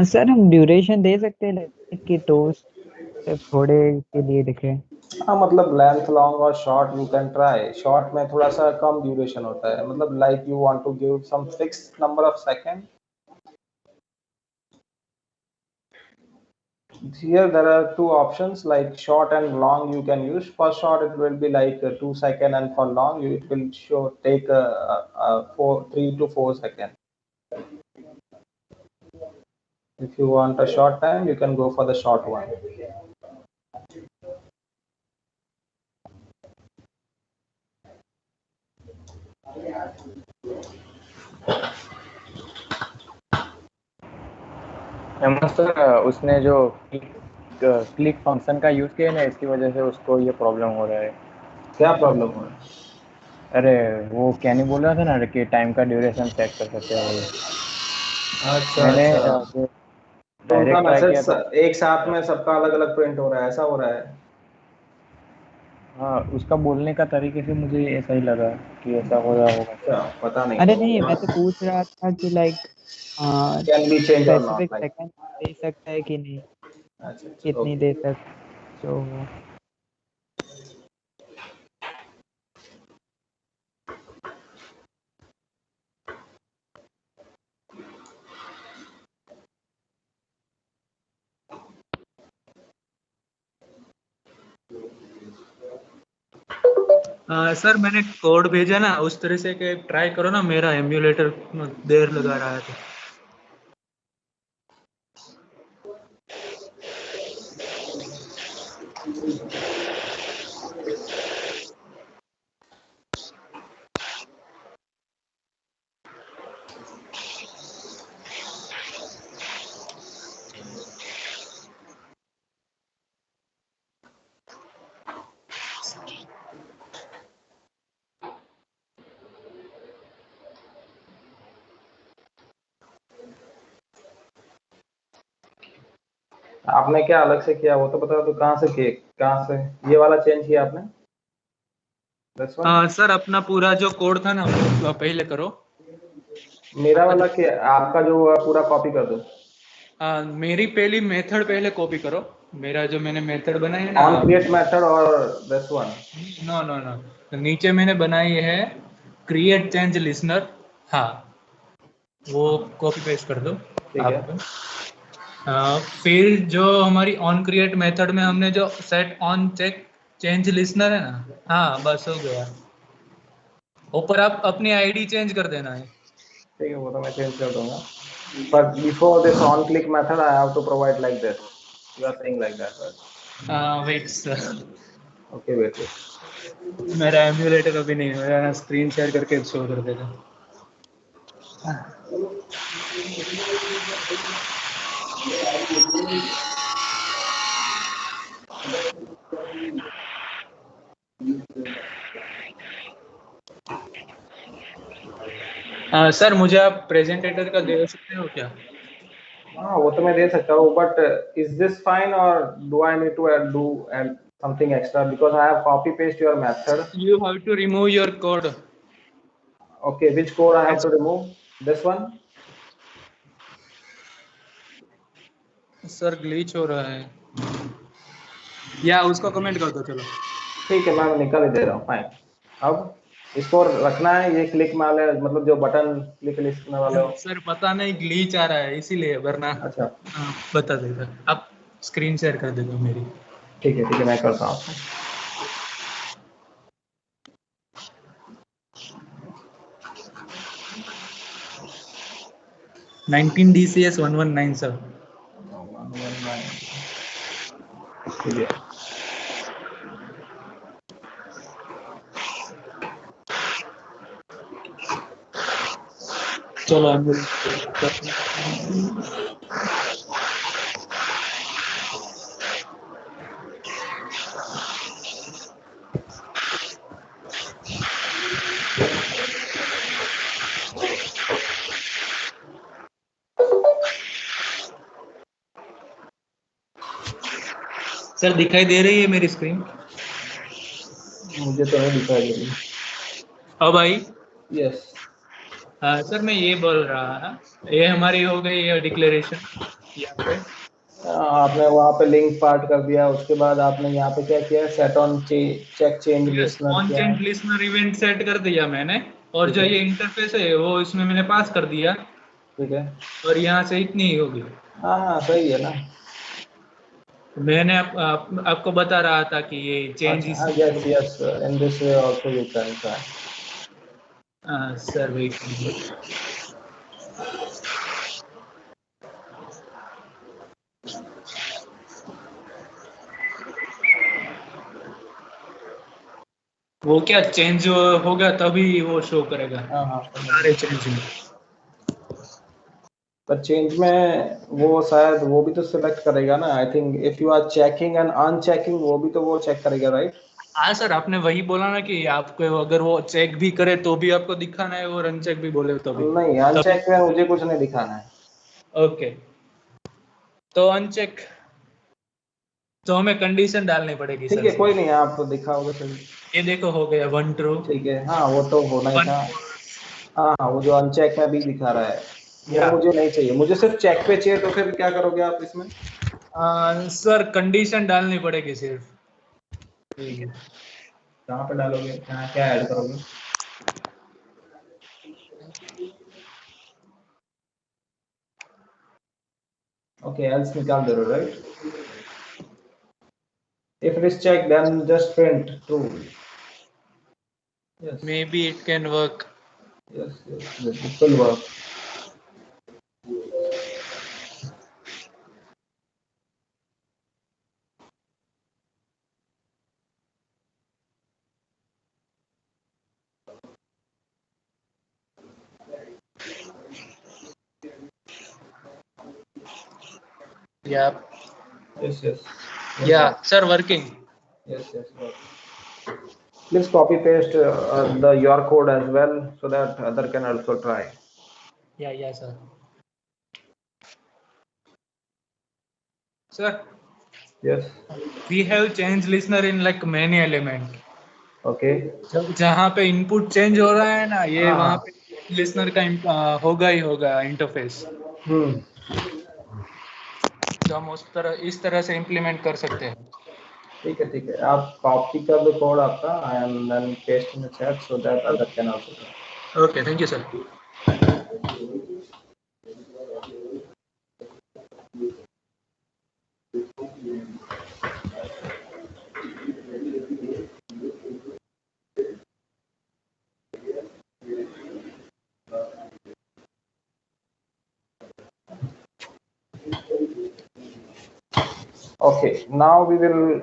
Sir हम duration दे सकते हैं कि toast थोड़े के लिए दिखे. हाँ मतलब लेंथ लॉन्ग और short you can try. Short में थोड़ा सा कम ड्यूरेशन होता है, मतलब like you want to give some fix number of second. Here there are two options like short and long you can use. For short it will be like 2 seconds and for long it will take 3 to 4 seconds. If you want a short time you can go for the short one. Sir उसने जो click function का use किया ना, इसकी वजह से उसको ये प्रॉब्लम हो रहा है. क्या प्रॉब्लम हो रहा है? अरे वो क्या नहीं बोल रहा था ना कि टाइम का ड्यूरेशन सेट कर सकते हैं. मैंने तो उनका मैसेज एक साथ में सबका अलग अलग प्रिंट हो रहा है, ऐसा हो रहा है. हाँ, उसका बोलने का तरीके से मुझे ऐसा ही लगा कि ऐसा हो रहा होगा. पता नहीं. अरे नहीं, मैं तो पूछ रहा था कि लाइक कैन बी चेंज और नॉट स्पेसिफिक लाइक. सेकंड दे सकता है कि नहीं. अच्छा अच्छा, कितनी ओके। देर तक शो हो। सर मैंने कोड भेजा ना, उस तरह से कि ट्राई करो ना, मेरा एम्यूलेटर देर लगा रहा है तो। आपने क्या अलग से किया वो तो बता दो, कहाँ से किए, कहाँ से ये वाला चेंज किया आपने? This one? सर अपना पूरा जो कोड था ना वो पहले करो। मेरा आपका वाला जो क्या, आपका जो हुआ पूरा कॉपी कर दो। मेरी पहली मेथड पहले कॉपी करो। मेरा जो मैंने मेथड बनाई है ना, ऑन क्रिएट मेथड और this one. No no no, तो नीचे मैंने बनाई है क्रिएट चेंज लिसनर। हाँ, वो कॉपी पेस्ट कर दो ठीक है। आप। फिर जो हमारी ऑन क्रिएट मेथड में हमने जो set on check change listener है ना, हाँ बस हो गया। ऊपर आप अपनी आईडी चेंज कर देना है। ठीक है, वो तो मैं चेंज कर दूंगा। But before this on click method, I have to provide like this. You are saying like that, right? Wait sir, Okay, wait, wait. मेरा एम्यूलेटर अभी नहीं है, मेरा स्क्रीन शेयर करके शो कर देगा। सर मुझे आप प्रेजेंटेटर का दे सकते हो क्या? हाँ वो तो मैं दे सकता हूँ, but is this fine or do I need to add something extra because I have copy paste your method. You have to remove your code. Okay, which code I have to remove? This one? Sir glitch हो रहा है, या उसको comment कर दो चलो। ठीक है, मैं निकाल ही दे रहा हूँ, फाइन। अब इसको रखना है, ये क्लिक वाले मतलब जो बटन क्लिक लिखने वाले हो। सर पता नहीं ग्लिच आ रहा है इसीलिए, वरना अच्छा बता देगा। आप स्क्रीन शेयर कर देगा मेरी। ठीक है मैं करता हूँ। 19 DCS 119 सर। 119 ठीक है। चलो सर दिखाई दे रही है मेरी स्क्रीन? मुझे तो नहीं दिखाई दे रही। अब आई? यस। सर मैं ये बोल रहा था, ये हमारी हो गई है डिक्लेरेशन यहाँ पे। आपने वहाँ पे लिंक पार्ट कर दिया, उसके बाद आपने यहाँ पे क्या किया, set on check change listener on किया चेंज है। लिसनर इवेंट सेट कर दिया मैंने, और ठीक जो है ये इंटरफेस है वो इसमें मैंने पास कर दिया, ठीक है। और यहाँ से इतनी ही होगी। हाँ सही है ना। मैंने आपको बता रहा था कि ये चेंज अच्छा yes yes, in this way also you can try. Sir wait, वो क्या चेंज होगा तभी वो शो करेगा। हाँ सारे चेंज में पर चेंज में वो शायद वो भी तो सिलेक्ट करेगा ना, I think if you are checking and unchecking वो भी तो वो चेक करेगा, राइट? हाँ सर, आपने वही बोला ना कि आपको अगर वो चेक भी करे तो भी आपको दिखाना है, और अनचेक भी बोले तो भी। नहीं, अनचेक में मुझे कुछ नहीं दिखाना है। ओके, तो अनचेक तो हमें कंडीशन डालनी पड़ेगी ठीक सर। है कोई नहीं, आप तो दिखाओगे चलिए। ये देखो हो गया 1 ट्रू। ठीक है, हाँ वो तो होना ही था। हाँ वो जो अनचेक में भी दिखा रहा है वो मुझे नहीं चाहिए, मुझे सिर्फ चेक पे चाहिए। तो फिर क्या करोगे आप इसमें? सर कंडीशन डालनी पड़ेगी सिर्फ। कहाँ पे डालोगे, कहाँ क्या ऐड करोगे? Okay, else निकाल दे रहे हो, right? If it is checked, then just print true. Yes. Maybe it can work. Yes, it will work. Yeah. Yes, yes. Yeah, sir, working. Yes, work. Please copy paste your code as well so that other can also try. Yeah, sir. Sir, Yes. we have change listener in like many element. Okay. जहाँ पे input change हो रहा है ना, ये हाँ, वहाँ हाँ. पे लिसनर का होगा ही होगा इंटरफेस। तो हम इस तरह से इम्प्लीमेंट कर सकते हैं। ठीक है, आप कॉपी कर दो कोड आपका and then paste in the chat so that other can also try. Okay, thank you, sir. Okay, now we will,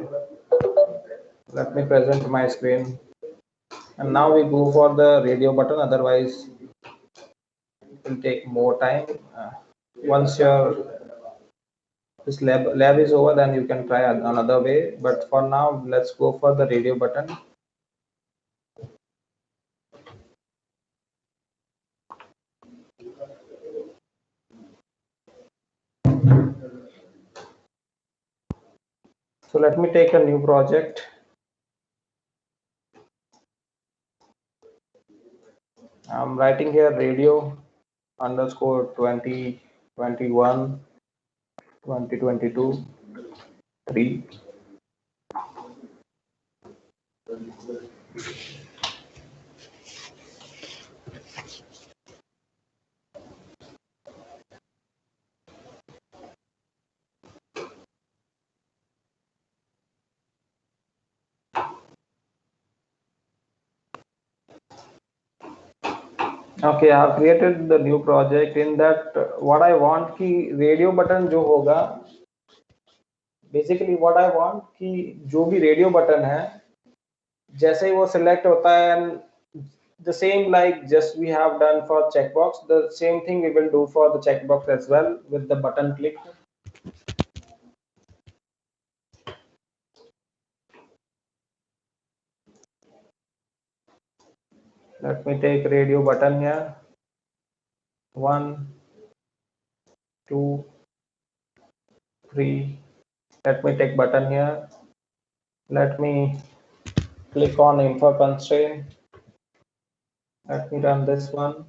let me present my screen, and now we go for the radio button, otherwise it will take more time. Once your this lab is over, then you can try another way, but for now let's go for the radio button. So let me take a new project. I'm writing here radio underscore 2021 2022 3. Okay, I have created the new project. In that, what I want कि radio button जो होगा, basically what I want कि जो भी radio button है, जैसे ही वो select होता है, and the same like just we have done for checkbox, the same thing we will do for the checkbox as well with the button click. Let me take radio button here. 1, 2, 3. Let me take button here. Let me click on info constraint. Let me run this one.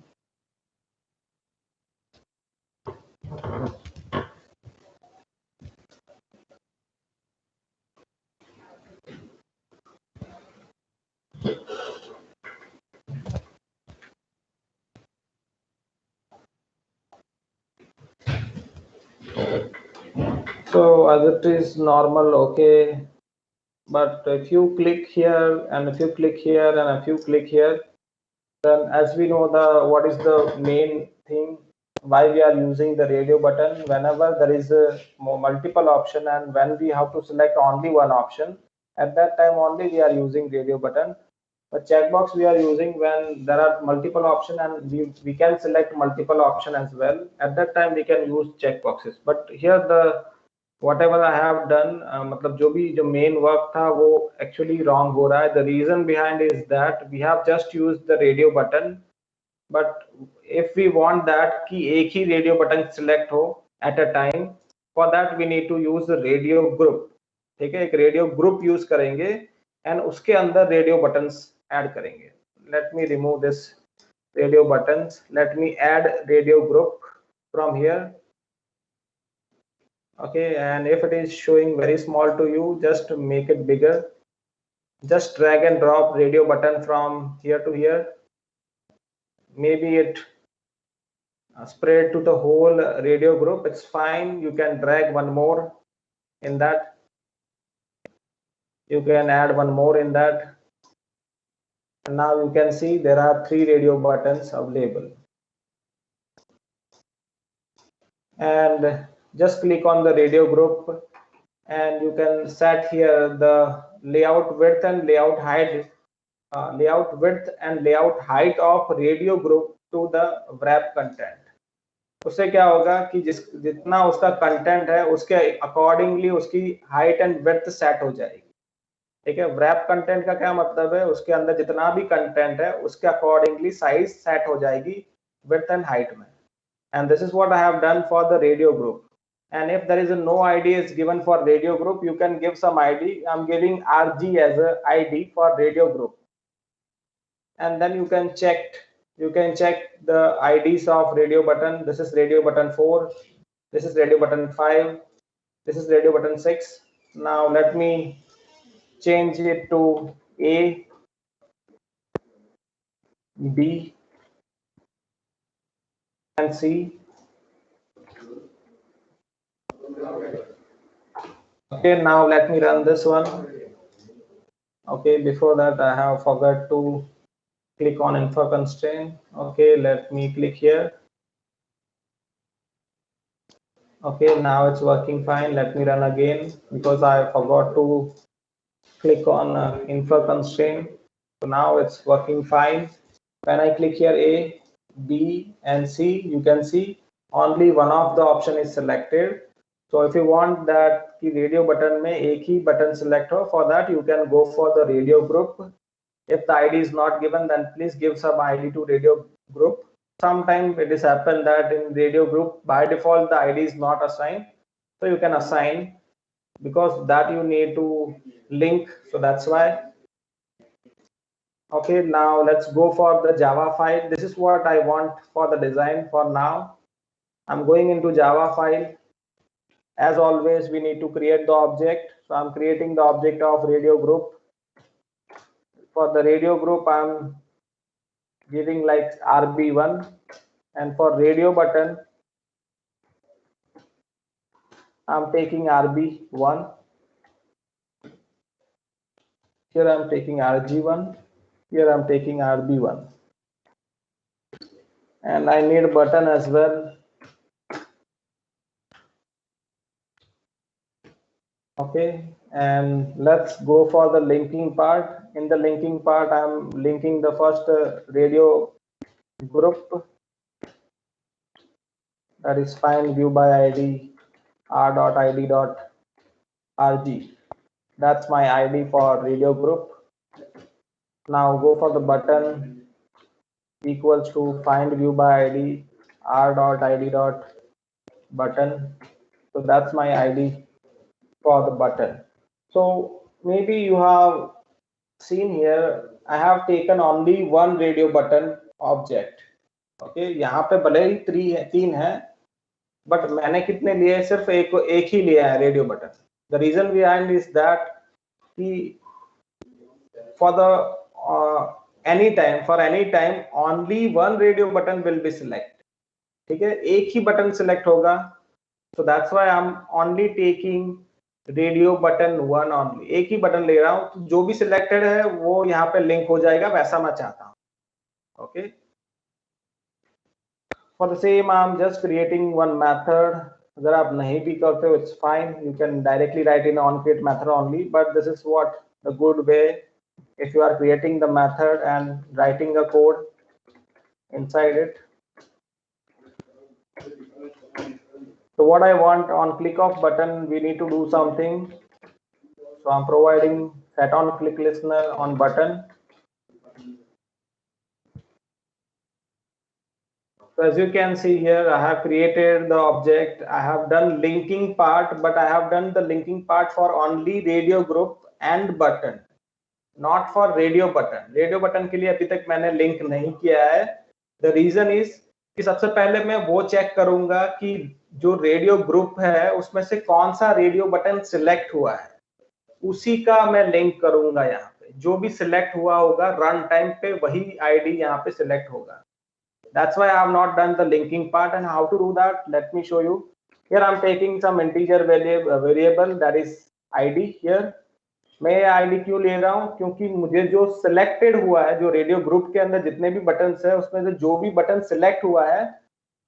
So as it is normal, okay, but if you click here and if you click here and if you click here, then as we know what is the main thing why we are using the radio button. Whenever there is a multiple option and when we have to select only one option, at that time only we are using radio button. But checkbox we are using when there are multiple option and we can select multiple option as well. At that time we can use checkboxes. But here the whatever I have done, मतलब जो भी जो main work था वो actually wrong हो रहा है. The reason behind is that we have just used the radio button, but if we want that कि एक ही radio button select हो at a time, for that we need to use the radio group. ठीक है, एक radio group use करेंगे and उसके अंदर radio buttons add करेंगे. Let me remove this radio buttons. Let me add radio group from here. Okay, and if it is showing very small to you, just make it bigger. Just drag and drop radio button from here to here. Maybe it spread to the whole radio group. It's fine. You can drag one more in that. You can add one more in that. And now you can see there are 3 radio buttons available. And just click on the radio group and you can set here the layout width and layout height of radio group to the wrap content. उससे क्या होगा कि जितना उसका content है उसके accordingly उसकी height and width set हो जाएगी. ठीक है, wrap कंटेंट का क्या मतलब है, उसके अंदर जितना भी कंटेंट है उसके अकॉर्डिंगली साइज सेट हो जाएगी विड्थ एंड हाइट में. And this is what I have done for the radio group. And if there is no ID is given for radio group, you can give some ID. I'm giving RG as a ID for radio group. And then you can check the IDs of radio button. This is radio button 4. This is radio button 5. This is radio button 6. Now let me change it to A, B, and C. Okay, now let me run this one. Okay, before that I have forgot to click on info constraint. Okay, let me click here. Okay, now it's working fine. Let me run again because I forgot to click on info constraint. So now it's working fine. When I click here A, B and C, you can see only one of the option is selected. So if you want that the radio button में एक ही button select हो, for that you can go for the radio group. If the ID is not given, then please give some ID to radio group. Sometimes it is happen that in radio group by default the ID is not assigned, so you can assign because that you need to link. So that's why. Okay, now let's go for the Java file. This is what I want for the design for now. I'm going into Java file. As always, we need to create the object. So I'm creating the object of radio group. For the radio group, I'm giving like RB1, and for radio button, I'm taking RB1. Here I'm taking RG1. Here I'm taking RB1, and I need a button as well. Okay, and let's go for the linking part. In the linking part, I'm linking the first radio group, that is find view by ID r.id.rg. That's my ID for radio group. Now go for the button equals to find view by ID r.id.button. So that's my ID for the button. So maybe you have seen here I have taken only one radio button object. Okay, यहाँ पे भले ही 3 है, but मैंने कितने लिए, सिर्फ एक ही लिया है radio button. The reason behind is that for the any time only one radio button will be selected. ठीक है, एक ही button select होगा. So that's why I'm only taking radio button 1 only. एक ही बटन ले रहा हूं, तो जो भी सिलेक्टेड है वो यहाँ पे लिंक हो जाएगा, वैसा मैं चाहता हूँ. Okay, for the same I am just creating one method. अगर आप नहीं भी करते हो, it's fine, you can directly right in on create method only, but this is what the good way if you are creating the method and writing a code inside it. So what I want, on click of button we need to do something. So I'm providing set on click listener on button. So as you can see here, I have created the object. I have done linking part, but I have done the linking part for only radio group and button, not for radio button. Radio button के लिए अभी तक मैंने link नहीं किया है. The reason is कि सबसे पहले मैं वो चेक करूंगा कि जो रेडियो ग्रुप है उसमें से कौन सा रेडियो बटन सिलेक्ट हुआ है, उसी का मैं लिंक करूंगा। यहाँ पे जो भी सिलेक्ट हुआ होगा रन टाइम पे वही आईडी यहाँ पे सिलेक्ट होगा। That's why I have not done the linking part. And how to do that, let me show you. Here I'm taking some integer variable that is id here. मैं ये id क्यों ले रहा हूँ, क्योंकि मुझे जो सिलेक्टेड हुआ है, जो रेडियो ग्रुप के अंदर जितने भी बटन है उसमें से जो भी बटन सिलेक्ट हुआ है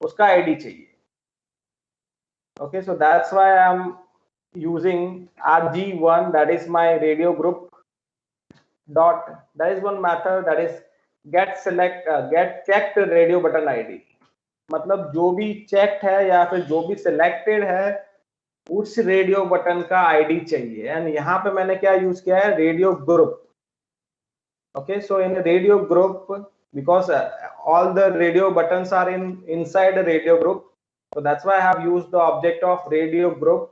उसका आईडी चाहिए। Okay, so that's why I'm using rg1, that is my radio group dot, that is one method, that is get checked radio button id। मतलब जो भी चेक्ड है या फिर जो भी सिलेक्टेड है उस रेडियो बटन का आईडी चाहिए। एंड यहाँ पे मैंने क्या यूज किया है, radio group. Okay, so in radio group, because all the radio buttons are inside radio group, so that's why I have used the object of radio group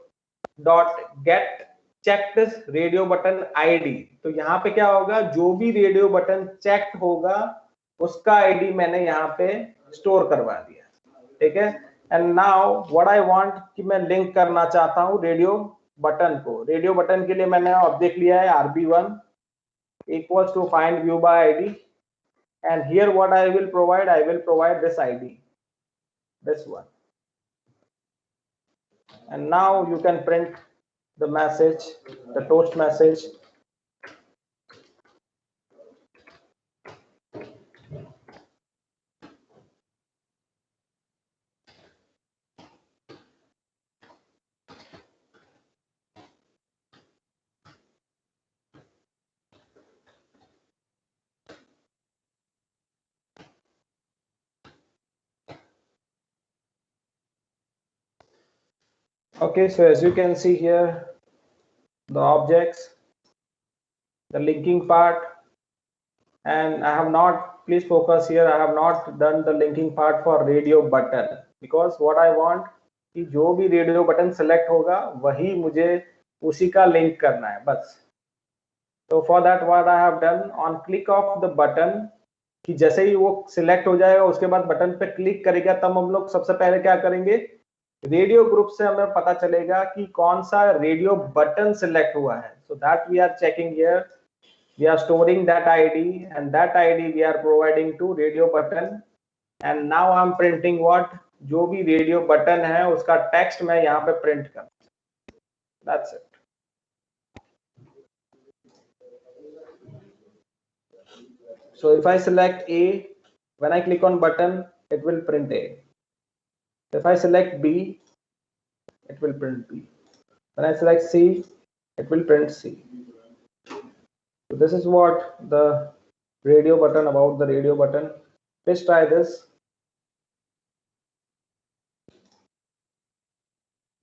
dot get checked radio button id। तो यहाँ पे क्या होगा, जो भी radio button checked होगा उसका ID मैंने यहाँ पे स्टोर करवा दिया। ठीक है, and now what I want कि मैं लिंक करना चाहता हूँ रेडियो बटन को। रेडियो बटन के लिए मैंने ऑब्जेक्ट लिया है rb1 equals to find view by id, and here what I will provide this id, this one, and now you can print the message, the toast message. Okay, so as you can see here, the objects, the linking part, and I have not, please focus here, I have not done the linking part for radio button, because what I want कि जो भी radio button select होगा वही मुझे उसी का link करना है बस। तो for that what I have done, on click of the button, कि जैसे ही वो सिलेक्ट हो जाएगा उसके बाद बटन पे क्लिक करेगा तब हम लोग सबसे पहले क्या करेंगे, रेडियो ग्रुप से हमें पता चलेगा कि कौन सा रेडियो बटन सिलेक्ट हुआ है। So that we are checking here, we are storing that ID, and that ID we are providing to radio button. And now I am printing what, जो भी रेडियो बटन है उसका text मैं यहाँ पे print कर, that's it. So if I select A, when I click on button, it will print A. If I select B, it will print B. When I select C, it will print C. So this is what the radio button, about the radio button. Please try this.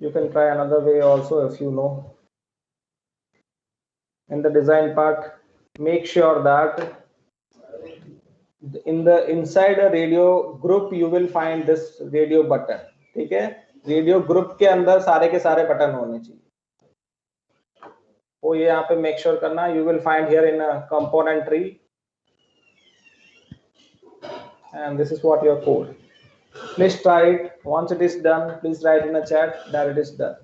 You can try another way also if you know. In the design part, make sure that in the inside a radio group you will find this radio button। ठीक है, radio group के अंदर सारे के सारे button होने चाहिए, वो ये यहाँ पे मेक श्योर करना। You will find here in a component tree, and this is what your code. Please try it, once it is done please write in a chat that it is done।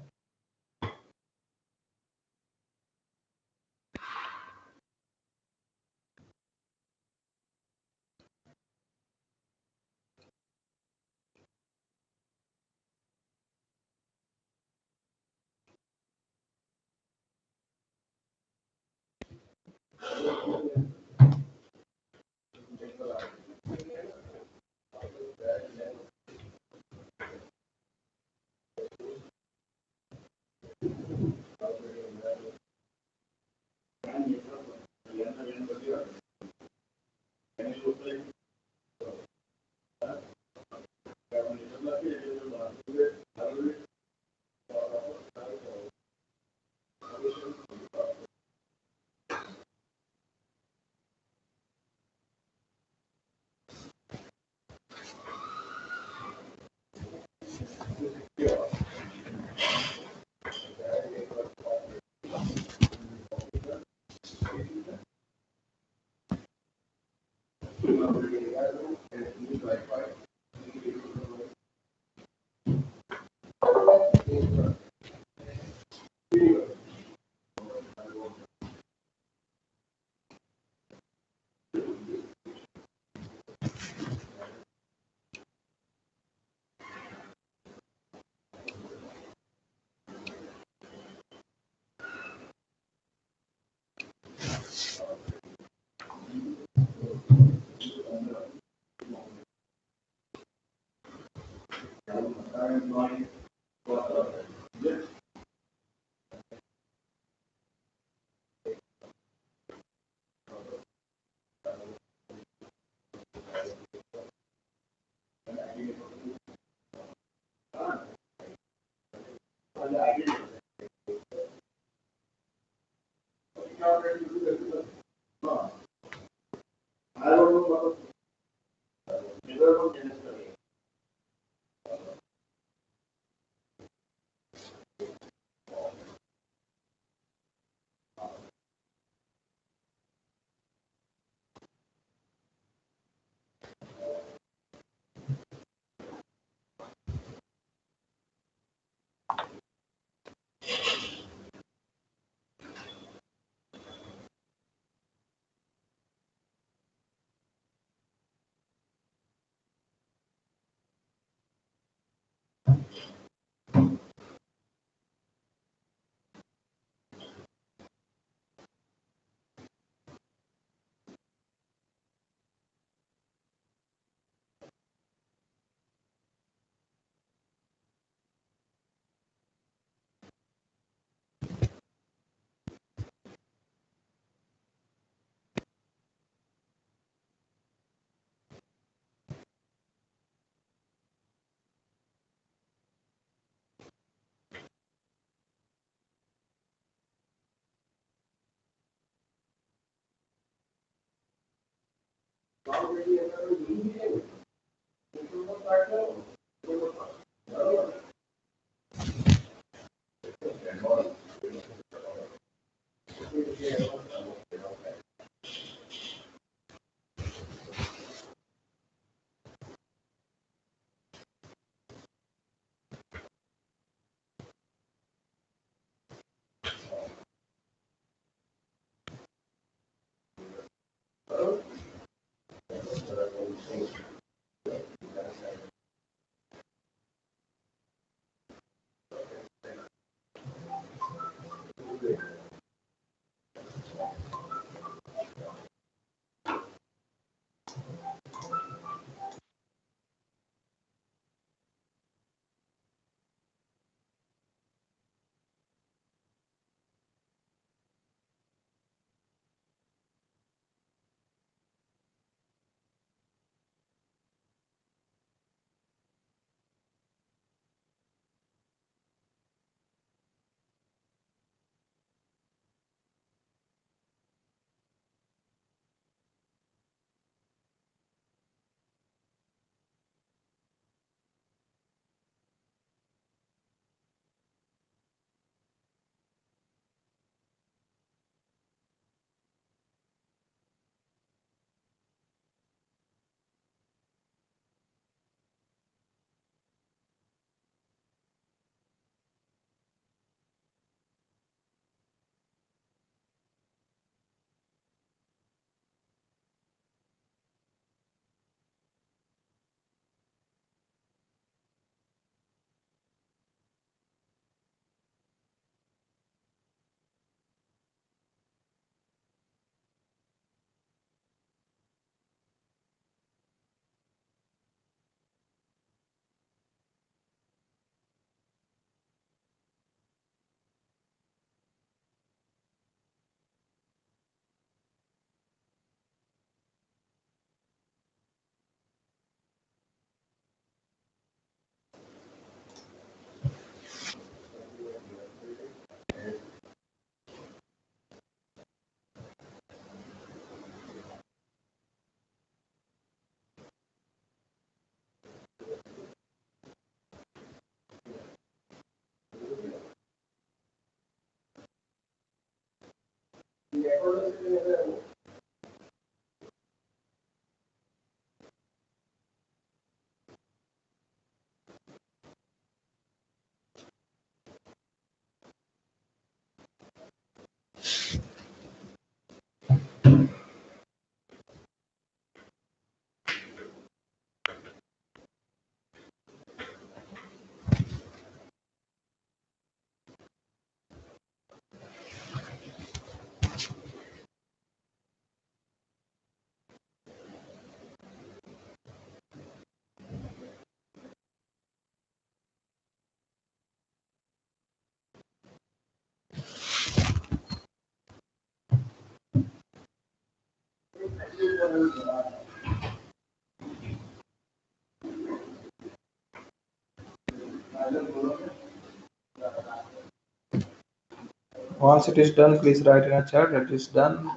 Once it is done, please write in a chat that is done.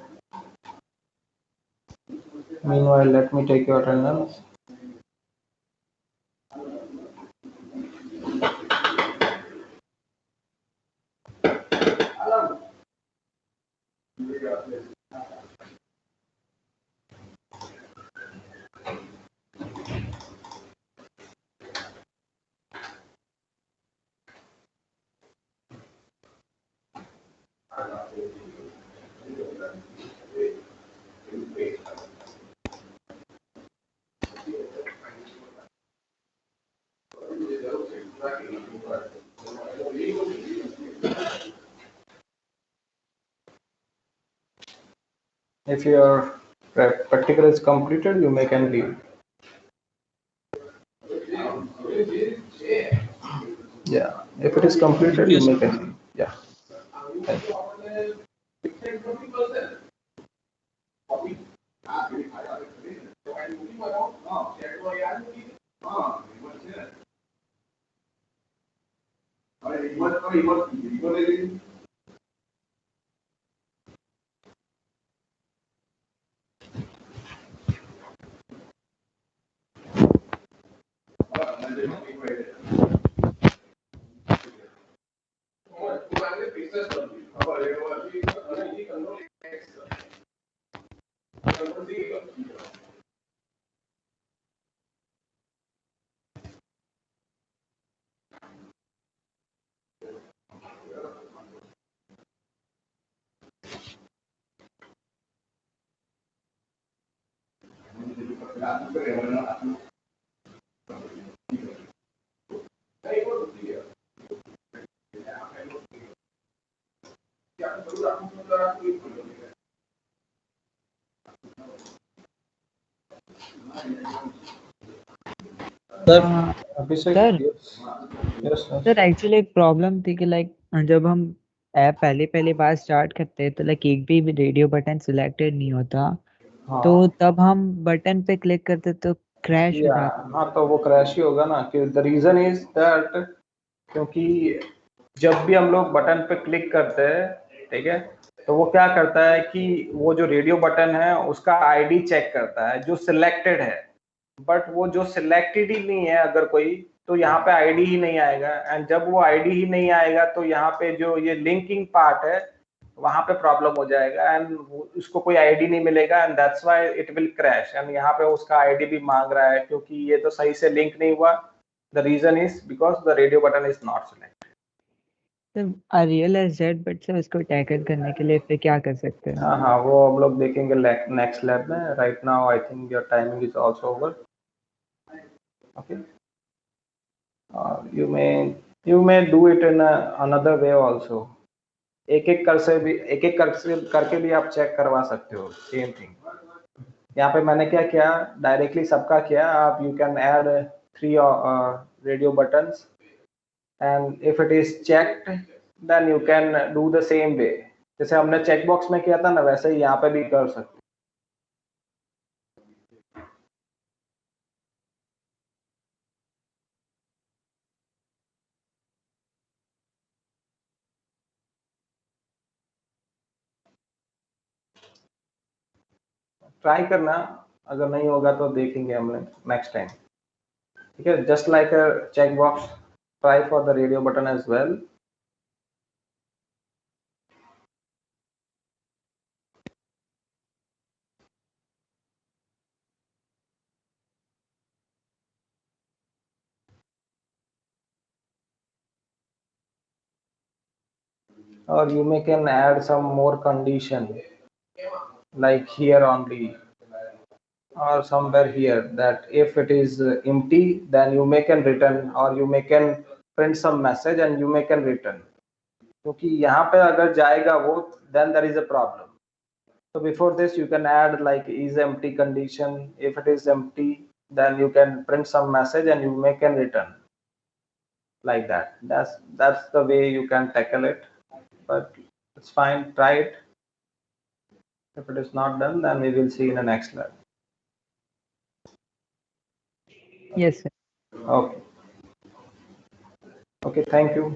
Meanwhile, let me take your attendance. If your practical is completed, you may can leave. Yeah, if it is completed, you may can leave. Yeah. Thank you. Sir Abhishek, sir yes. Yes, yes. Sir actually एक problem थी कि like जब हम app पहले पहले बार start करते हैं तो लाइक एक भी रेडियो बटन सिलेक्टेड नहीं होता, तो हाँ तब हम बटन पे क्लिक करते तो क्रैश हो जाता। हाँ, तो वो क्रैश ही होगा ना कि द रीजन इज दैट, क्योंकि जब भी हम लोग बटन पे क्लिक करते हैं, ठीक है, तो वो क्या करता है कि वो जो रेडियो बटन है उसका आईडी चेक करता है जो सिलेक्टेड है, बट वो जो सिलेक्टेड ही नहीं है अगर कोई, तो यहाँ पे आईडी ही नहीं आएगा, एंड जब वो आईडी ही नहीं आएगा तो यहाँ पे जो ये लिंकिंग पार्ट है वहां पे प्रॉब्लम हो जाएगा, एंड उसको कोई आईडी नहीं मिलेगा, and that's why it will crash, and यहाँ पे उसका आईडी भी मांग रहा है क्योंकि ये तो सही से लिंक नहीं हुआ। The reason is because the radio button is not selected. Sir real as Z, but sir उसको टैकल करने के लिए फिर क्या कर सकते हैं? हाँ हाँ, वो हम लोग देखेंगे नेक्स्ट लैब में। Right now I think your timing is also over. Okay, you may do it in another way also। एक एक करके भी आप चेक करवा सकते हो, सेम थिंग। यहाँ पे मैंने क्या किया, डायरेक्टली सबका किया। आप you can add 3 radio buttons, and if it is checked then you can do the same way. जैसे हमने चेक बॉक्स में किया था ना, वैसे ही यहाँ पे भी कर सकते। ट्राई करना, अगर नहीं होगा तो देखेंगे हम नेक्स्ट टाइम, ठीक है। Just like a check box, try for the radio button as well. Or you may can add some more condition, like here only or somewhere here, that if it is empty then you may can return, or you may can print some message and you may can return, क्योंकि यहाँ पे अगर जाएगा वो, then there is a problem। So before this you can add like is empty condition, if it is empty then you can print some message and you may can return, like that। That's the way you can tackle it, but it's fine, try it। If it is not done, then we will see in the next lab। Yes sir. Okay, okay, thank you।